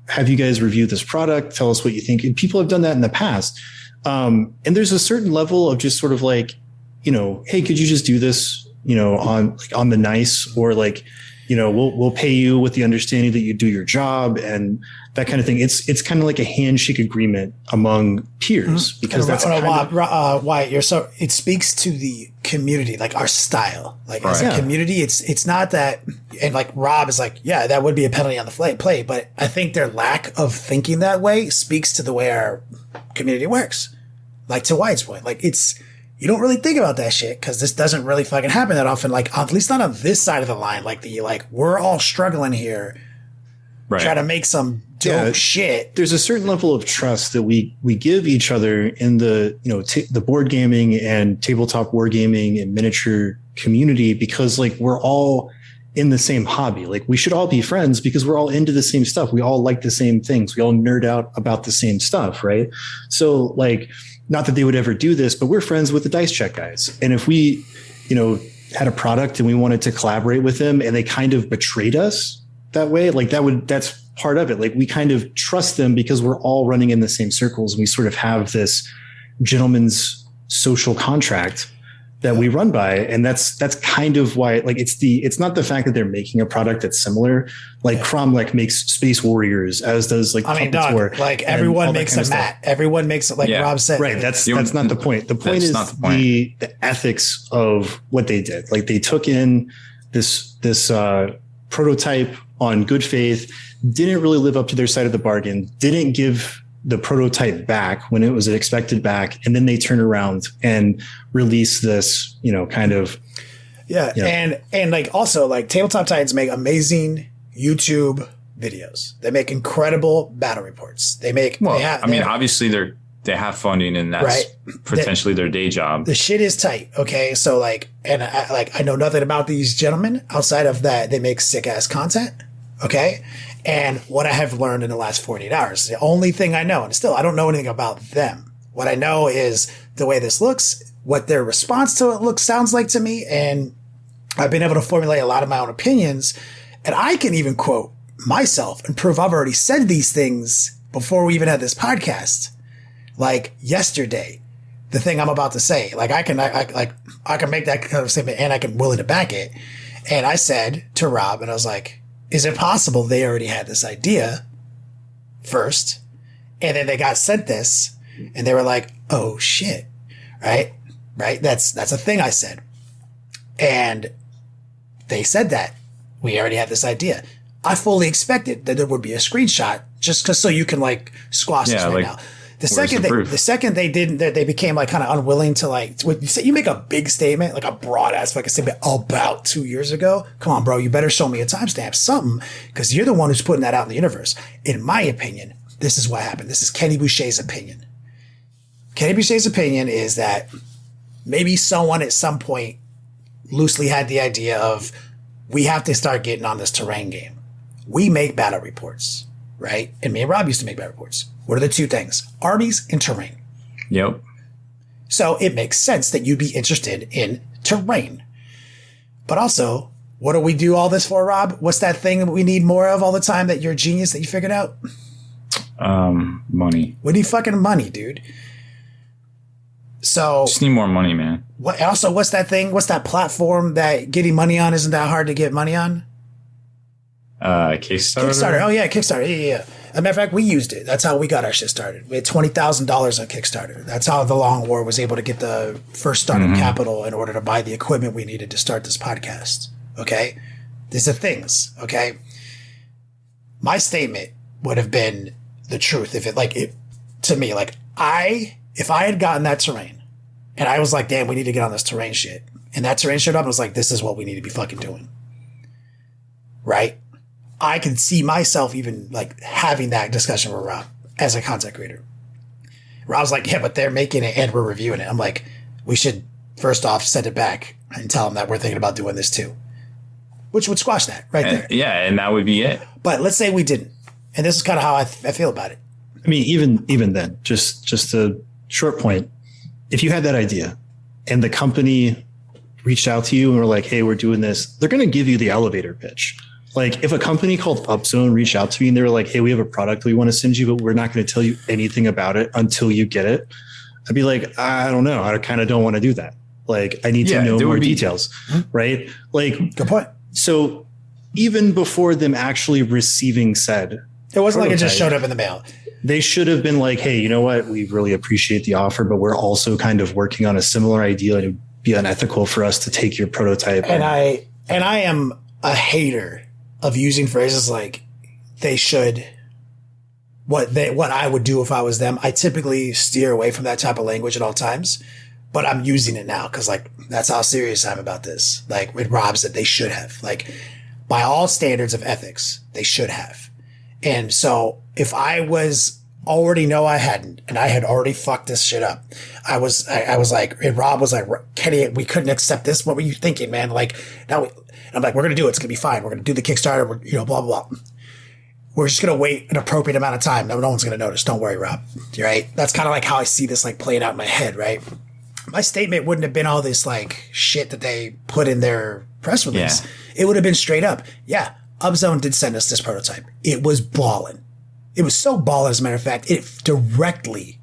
have you guys review this product, tell us what you think. And people have done that in the past. And there's a certain level of just sort of like, hey, could you just do this, on the nice, or like, we'll pay you with the understanding that you do your job and that kind of thing. It's kind of like a handshake agreement among peers, because that's Wyatt, it speaks to the community, like our style, like as a community. It's not that, and like Rob is like, yeah, that would be a penalty on the play, but I think their lack of thinking that way speaks to the way our community works. Like, to Wyatt's point, like, you don't really think about that shit because this doesn't really fucking happen that often. Like, at least not on this side of the line. Like, we're all struggling here, try to make some dope shit. There's a certain level of trust that we give each other in the the board gaming and tabletop wargaming and miniature community, because like we're all in the same hobby. Like, we should all be friends because we're all into the same stuff. We all like the same things. We all nerd out about the same stuff, right? So like, not that they would ever do this, but we're friends with the Dice Check guys. And if we, had a product and we wanted to collaborate with them and they kind of betrayed us that way, like that's part of it. Like, we kind of trust them because we're all running in the same circles. We sort of have this gentleman's social contract that we run by. And that's kind of why, like, it's not the fact that they're making a product that's similar. Like Cromlech makes Space Warriors, as does like, like everyone makes a mat. Everyone makes it, like Rob said. Right. That's not the point. The point is the ethics of what they did. Like, they took in this prototype on good faith, didn't really live up to their side of the bargain, didn't give the prototype back when it was expected back, and then they turn around and release this, kind of. Yeah. And like, also, like, Tabletop Titans make amazing YouTube videos. They make incredible battle reports. Obviously they have funding, and that's potentially their day job. The shit is tight. Okay. So like, and I know nothing about these gentlemen outside of that. They make sick ass content. Okay. And what I have learned in the last 48 hours, the only thing I know, and still I don't know anything about them. What I know is the way this looks, what their response to it sounds like to me. And I've been able to formulate a lot of my own opinions. And I can even quote myself and prove I've already said these things before we even had this podcast. Like yesterday, the thing I'm about to say, like I can make that kind of statement, and I can willing to back it. And I said to Rob, and I was like, is it possible they already had this idea first, and then they got sent this, and they were like, oh shit, right? That's a thing I said. And they said that we already had this idea. I fully expected that there would be a screenshot just so you can like squash this right now. The second they didn't, they became like kind of unwilling to like, you make a big statement, like a broad ass fucking statement about 2 years ago. Come on, bro. You better show me a timestamp, something, because you're the one who's putting that out in the universe. In my opinion, this is what happened. This is Kenny Boucher's opinion. Kenny Boucher's opinion is that maybe someone at some point loosely had the idea of, we have to start getting on this terrain game. We make battle reports, right? And me and Rob used to make battle reports. What are the two things? Armies and terrain. Yep. So it makes sense that you'd be interested in terrain. But also, what do we do all this for, Rob? What's that thing that we need more of all the time that you're a genius that you figured out? Money. We need fucking money, dude. So just need more money, man. What's that thing? What's that platform that getting money on isn't that hard to get money on? Kickstarter. Oh yeah, Kickstarter. Yeah. As a matter of fact, we used it. That's how we got our shit started. We had $20,000 on Kickstarter. That's how the Long War was able to get the first startup capital in order to buy the equipment we needed to start this podcast. Okay? These are things. Okay? My statement would have been the truth if I had gotten that terrain and I was like, damn, we need to get on this terrain shit. And that terrain showed up and was like, this is what we need to be fucking doing. Right? I can see myself even like having that discussion with Rob as a content creator. Rob's like, yeah, but they're making it and we're reviewing it. I'm like, we should first off send it back and tell them that we're thinking about doing this too. which would squash that right there. Yeah, and that would be it. But let's say we didn't. And this is kind of how I feel about it. I mean, even then, just a short point. If you had that idea and the company reached out to you and were like, hey, we're doing this, they're going to give you the elevator pitch. Like if a company called Upzone reached out to me and they were like, hey, we have a product we want to send you, but we're not going to tell you anything about it until you get it. I'd be like, I don't know. I kind of don't want to do that. Like I need to know more details, right? Like, good point. So even before them actually receiving said, it wasn't like it just showed up in the mail. They should have been like, hey, you know what? We really appreciate the offer, but we're also kind of working on a similar idea. It would be unethical for us to take your prototype. And I am a hater of using phrases like they should, what I would do if I was them. I typically steer away from that type of language at all times, but I'm using it now because like that's how serious I'm about this. Like with Rob said, they should have. Like by all standards of ethics, they should have. And so if I was already know I hadn't, and I had already fucked this shit up, I was like, and Rob was like, Kenny, we couldn't accept this. What were you thinking, man? Like now I'm like, we're going to do it. It's going to be fine. We're going to do the Kickstarter. We're, blah, blah, blah. We're just going to wait an appropriate amount of time. No one's going to notice. Don't worry, Rob. Right? That's kind of like how I see this like playing out in my head, right? My statement wouldn't have been all this like shit that they put in their press release. Yeah. It would have been straight up. Yeah. Upzone did send us this prototype. It was ballin'. It was so ballin', as a matter of fact, it directly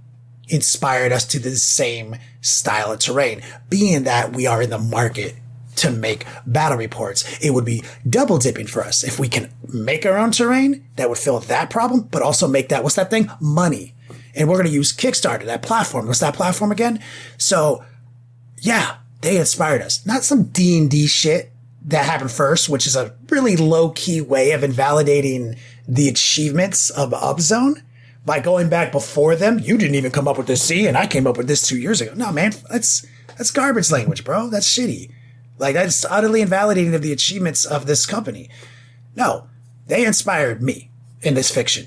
inspired us to the same style of terrain, being that we are in the market to make battle reports. It would be double dipping for us. If we can make our own terrain, that would fill that problem, but also make that, what's that thing? Money. And we're going to use Kickstarter, that platform. What's that platform again? So yeah, they inspired us. Not some D&D shit that happened first, which is a really low key way of invalidating the achievements of Upzone by going back before them. You didn't even come up with this C and I came up with this 2 years ago. No, man, that's garbage language, bro. That's shitty. Like that's utterly invalidating of the achievements of this company. No, they inspired me in this fiction.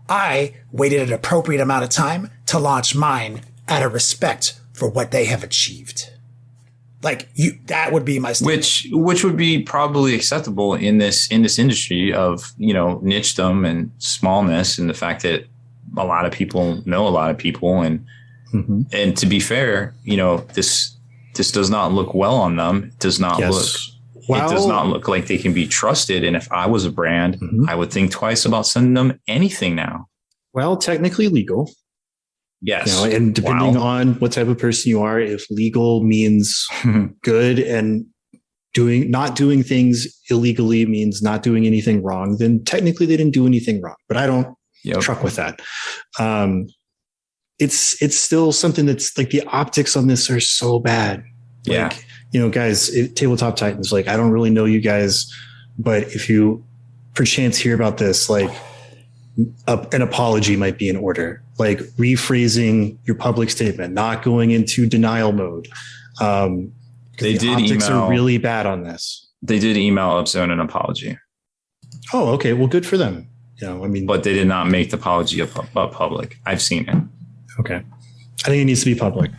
I waited an appropriate amount of time to launch mine out of respect for what they have achieved. Like that would be my statement. Which would be probably acceptable in this industry of, nichdom and smallness, and the fact that a lot of people know a lot of people, and and to be fair, this does not look well on them. It does not look. It does not look like they can be trusted. And if I was a brand, I would think twice about sending them anything now. Well, technically legal. Yes. And depending on what type of person you are, if legal means good and not doing things illegally means not doing anything wrong, then technically they didn't do anything wrong. But I don't truck with that. It's still something that's like the optics on this are so bad. Yeah. Like, guys, Tabletop Titans, like, I don't really know you guys, but if you perchance hear about this, like an apology might be in order, like rephrasing your public statement, not going into denial mode. They did optics are really bad on this. They did email Upzone an apology. Oh, okay. Well, good for them. But they did not make the apology public. I've seen it. Okay. I think it needs to be public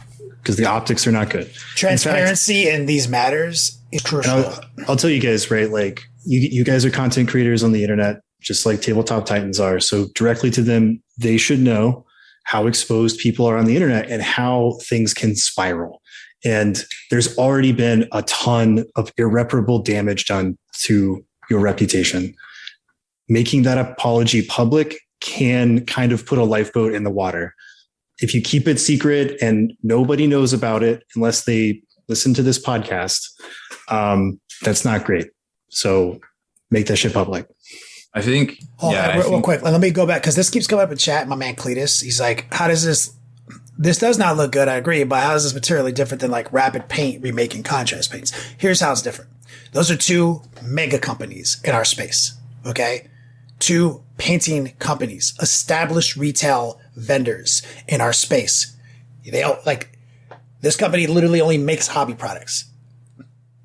because the optics are not good. Transparency in these matters is crucial. I'll tell you guys, right? Like you guys are content creators on the internet, just like Tabletop Titans are. So directly to them, they should know how exposed people are on the internet and how things can spiral. And there's already been a ton of irreparable damage done to your reputation. Making that apology public can kind of put a lifeboat in the water. If you keep it secret and nobody knows about it, unless they listen to this podcast, that's not great. So make that shit public. I think. Real quick. Let me go back because this keeps coming up in chat. My man Cletus, he's like, how does this does not look good. I agree. But how is this materially different than like Rapid Paint remaking contrast paints? Here's how it's different. Those are two mega companies in our space. Okay. Two painting companies, established retail vendors in our space. They all like this company literally only makes hobby products.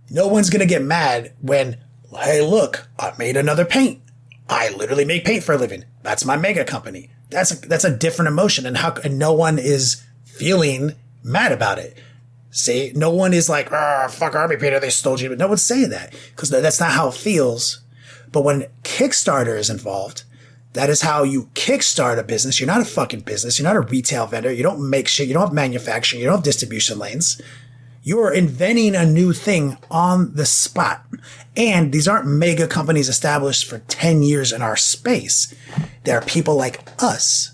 No one's going to get mad when, hey, look, I made another paint. I literally make paint for a living. That's my mega company. That's a different emotion, and no one is feeling mad about it. See, no one is like, fuck Army Painter, they stole you. But no one's saying that because that's not how it feels. But when Kickstarter is involved, that is how you kickstart a business. You're not a fucking business. You're not a retail vendor. You don't make shit. You don't have manufacturing. You don't have distribution lanes. You are inventing a new thing on the spot. And these aren't mega companies established for 10 years in our space. There are people like us,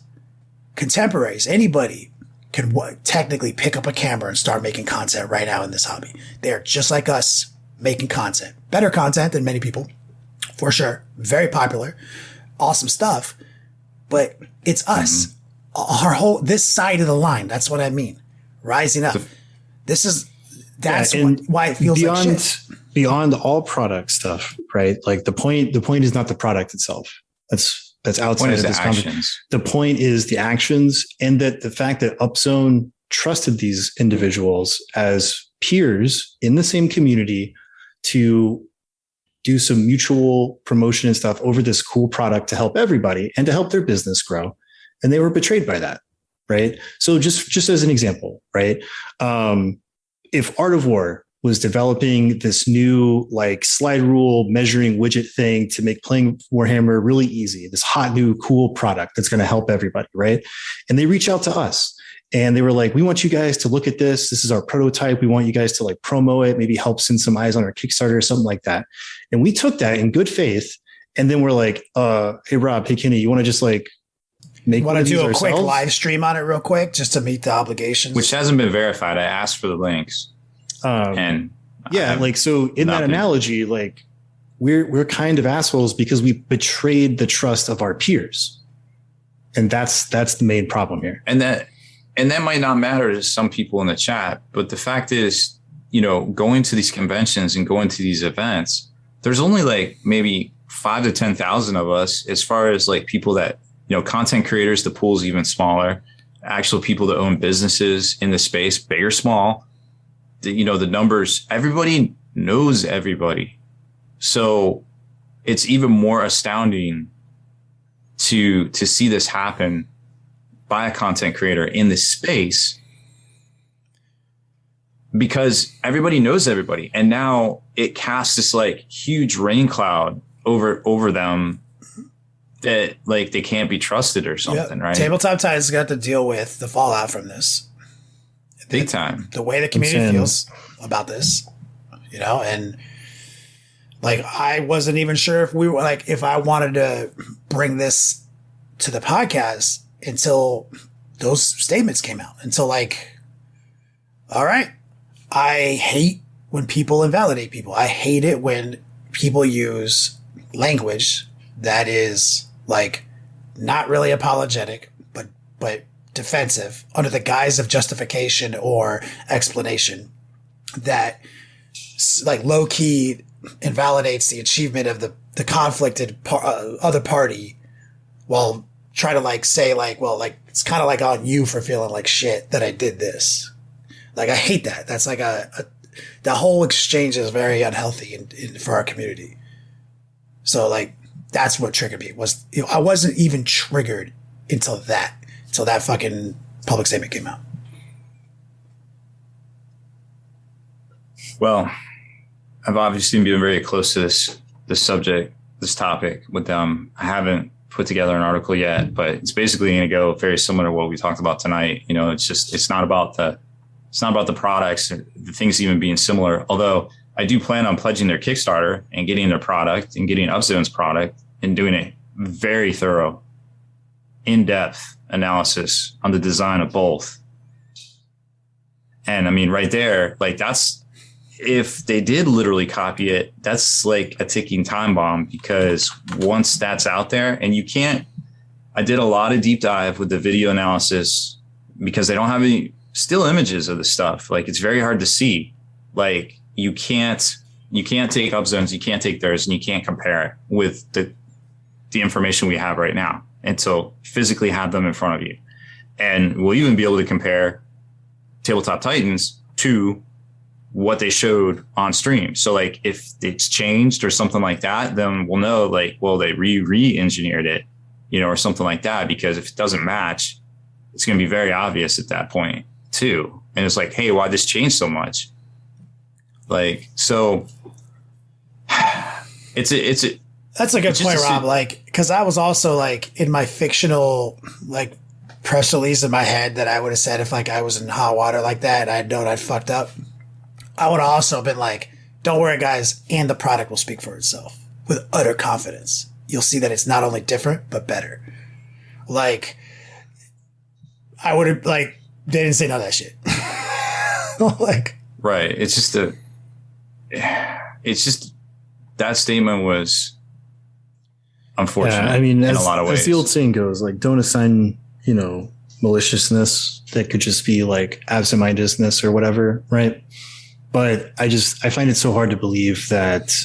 contemporaries, anybody can technically pick up a camera and start making content right now in this hobby. They're just like us making content. Better content than many people, for sure. Very popular. Awesome stuff. But it's us. This side of the line. That's what I mean. Rising up. That's why it feels like shit. Beyond all product stuff, right? Like the point is not the product itself. That's outside of this conversation. The point is the actions, and that the fact that Upzone trusted these individuals as peers in the same community to do some mutual promotion and stuff over this cool product to help everybody and to help their business grow. And they were betrayed by that, right? So just as an example, right? If Art of War was developing this new like slide rule measuring widget thing to make playing Warhammer really easy, this hot new cool product that's going to help everybody, right? And they reach out to us and they were like, we want you guys to look at this. This is our prototype. We want you guys to like promo it, maybe help send some eyes on our Kickstarter or something like that. And we took that in good faith. And then we're like, hey, Rob, hey, Kenny, you want to just like want to do a quick live stream on it real quick just to meet the obligations? Which hasn't been verified. I asked for the links. And like, so in that analogy, like we're kind of assholes because we betrayed the trust of our peers. And that's the main problem here. And that might not matter to some people in the chat, but the fact is, going to these conventions and going to these events, there's only like maybe 5 to 10,000 of us as far as like people that, content creators, the pool's even smaller, actual people that own businesses in the space, big or small. The numbers, everybody knows everybody. So it's even more astounding to see this happen by a content creator in this space because everybody knows everybody. And now it casts this like huge rain cloud over them that like they can't be trusted or something, right? Tabletop Titans got to deal with the fallout from this. Big time. The way the community feels about this, and like I wasn't even sure if I wanted to bring this to the podcast until those statements came out. Until like, all right, I hate when people invalidate people. I hate it when people use language that is like not really apologetic, but defensive under the guise of justification or explanation that like low key invalidates the achievement of the conflicted other party while trying to like say like, well, like it's kind of like on you for feeling like shit that I did this. Like, I hate that. That's like the whole exchange is very unhealthy for our community. So like, that's what triggered me was, I wasn't even triggered until that fucking public statement came out. Well, I've obviously been very close to this subject, this topic with them. I haven't put together an article yet, but it's basically going to go very similar to what we talked about tonight. It's not about the products, the things even being similar. Although I do plan on pledging their Kickstarter and getting their product and getting Upzone's product and doing a very thorough, in-depth analysis on the design of both. And I mean, right there, like if they did literally copy it, that's like a ticking time bomb, because once that's out there and I did a lot of deep dive with the video analysis because they don't have any still images of the stuff. Like, it's very hard to see. Like, you can't take Upzone's, you can't take theirs, and you can't compare it with the information we have right now until physically have them in front of you. And we'll even be able to compare Tabletop Titans to what they showed on stream. So like, if it's changed or something like that, then we'll know like, well, they re-engineered it, or something like that, because if it doesn't match, it's going to be very obvious at that point too. And it's like, hey, why this changed so much? Like, so it's That's a good point, Rob. Like, because I was also like in my fictional like press release in my head that I would have said if like I was in hot water like that and I'd known I'd fucked up, I would have also been like, don't worry, guys, and the product will speak for itself with utter confidence. You'll see that it's not only different, but better. Like, I would have, like, they didn't say none of that shit. Like, right. It's just that statement was unfortunate. Yeah, I mean, in a lot of ways. As the old saying goes, like, don't assign, maliciousness that could just be like absent-mindedness or whatever, right? But I find it so hard to believe that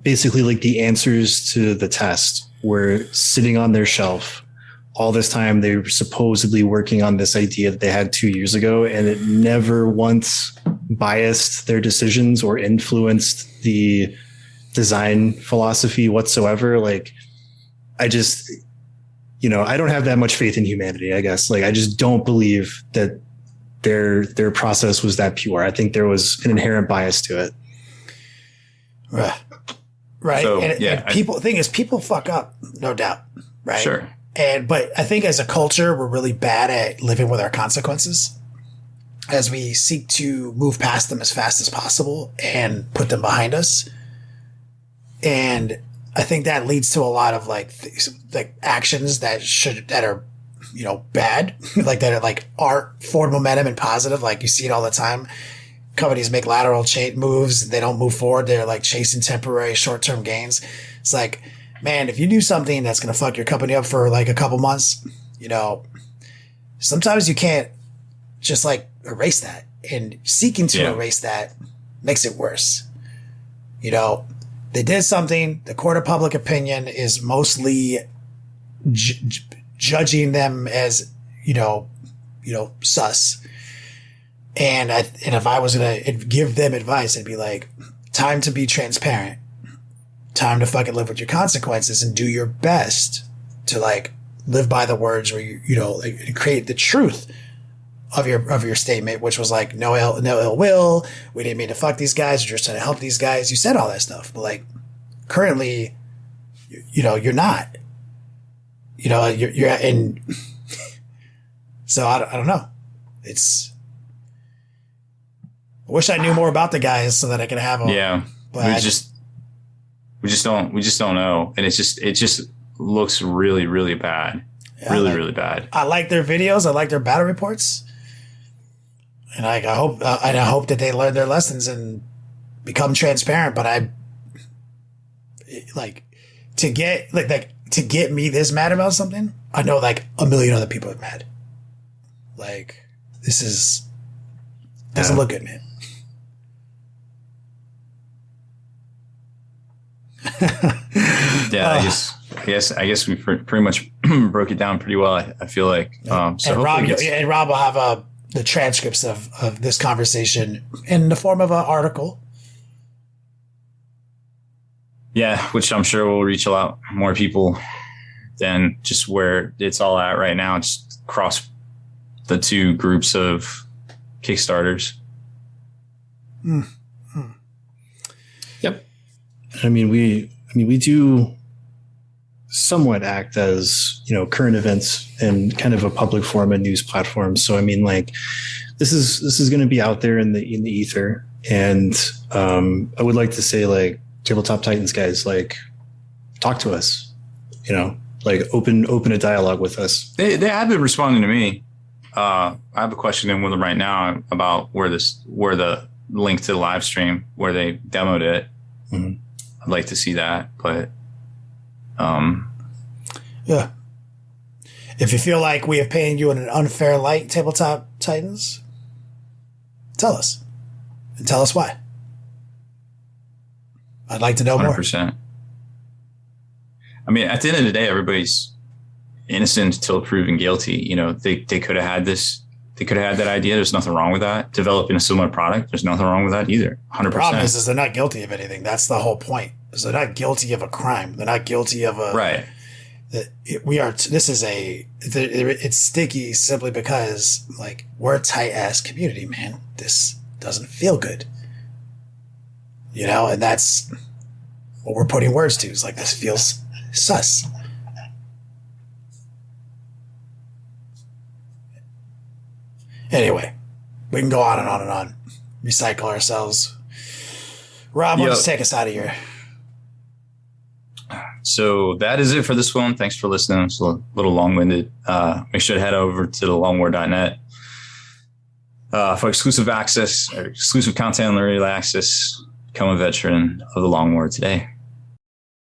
basically the answers to the test were sitting on their shelf all this time. They were supposedly working on this idea that they had 2 years ago, and it never once biased their decisions or influenced the design philosophy whatsoever. Like, I just, I don't have that much faith in humanity, I guess. Like, I just don't believe that their process was that pure. I think there was an inherent bias to it. Right. So, and people fuck up, no doubt. Right. Sure. But I think as a culture, we're really bad at living with our consequences as we seek to move past them as fast as possible and put them behind us. And I think that leads to a lot of like actions that are, bad, like that are like art forward momentum and positive. Like you see it all the time. Companies make lateral moves. They don't move forward. They're like chasing temporary short-term gains. It's like, man, if you do something that's going to fuck your company up for like a couple months, sometimes you can't just like erase that, and seeking to erase that makes it worse. They did something. The court of public opinion is mostly judging them as, sus. And if I was going to give them advice, I'd be like, time to be transparent. Time to fucking live with your consequences and do your best to like live by the words where you create the truth of your statement, which was like, no ill will. We didn't mean to fuck these guys. We're just trying to help these guys. You said all that stuff, but like currently, you're not, you're in. So I don't know. I wish I knew more about the guys so that I could have them. Yeah. But we just don't know. And it just looks really, really bad. Yeah, really bad. I like their videos. I like their battle reports. And I hope that they learn their lessons and become transparent. But to get me this mad about something, I know like a million other people are mad. Like, this doesn't look good, man. Yeah, I guess we pretty much broke it down pretty well. I feel like. So and Rob will have the transcripts of this conversation in the form of an article. Yeah, which I'm sure will reach a lot more people than just where it's all at right now. Just across the two groups of Kickstarters. Mm-hmm. Yep. I mean, we do somewhat act as, current events and kind of a public forum and news platform. So, I mean, like, this is going to be out there in the ether. And I would like to say, like, Tabletop Titans guys, like, talk to us, like open a dialogue with us. They have been responding to me. I have a question in with them right now about where the link to the live stream, where they demoed it. Mm-hmm. I'd like to see that, but yeah. If you feel like we have painted you in an unfair light, Tabletop Titans, tell us. And tell us why. I'd like to know 100%. More. I mean, at the end of the day, everybody's innocent until proven guilty. They could have had this. They could have had that idea. There's nothing wrong with that. Developing a similar product, there's nothing wrong with that either. 100%. The problem is they're not guilty of anything. That's the whole point. Is they're not guilty of a crime. They're not guilty of a... Right. It's sticky simply because like we're a tight ass community, man. This doesn't feel good, and that's what we're putting words to. Is like this feels sus. Anyway, we can go on and on and on, recycle ourselves. Rob, why don't you take us out of here? So that is it for this one. Thanks for listening. It's a little long-winded. Make sure to head over to thelongwar.net for exclusive access or exclusive content and early access. Become a veteran of the Long War today.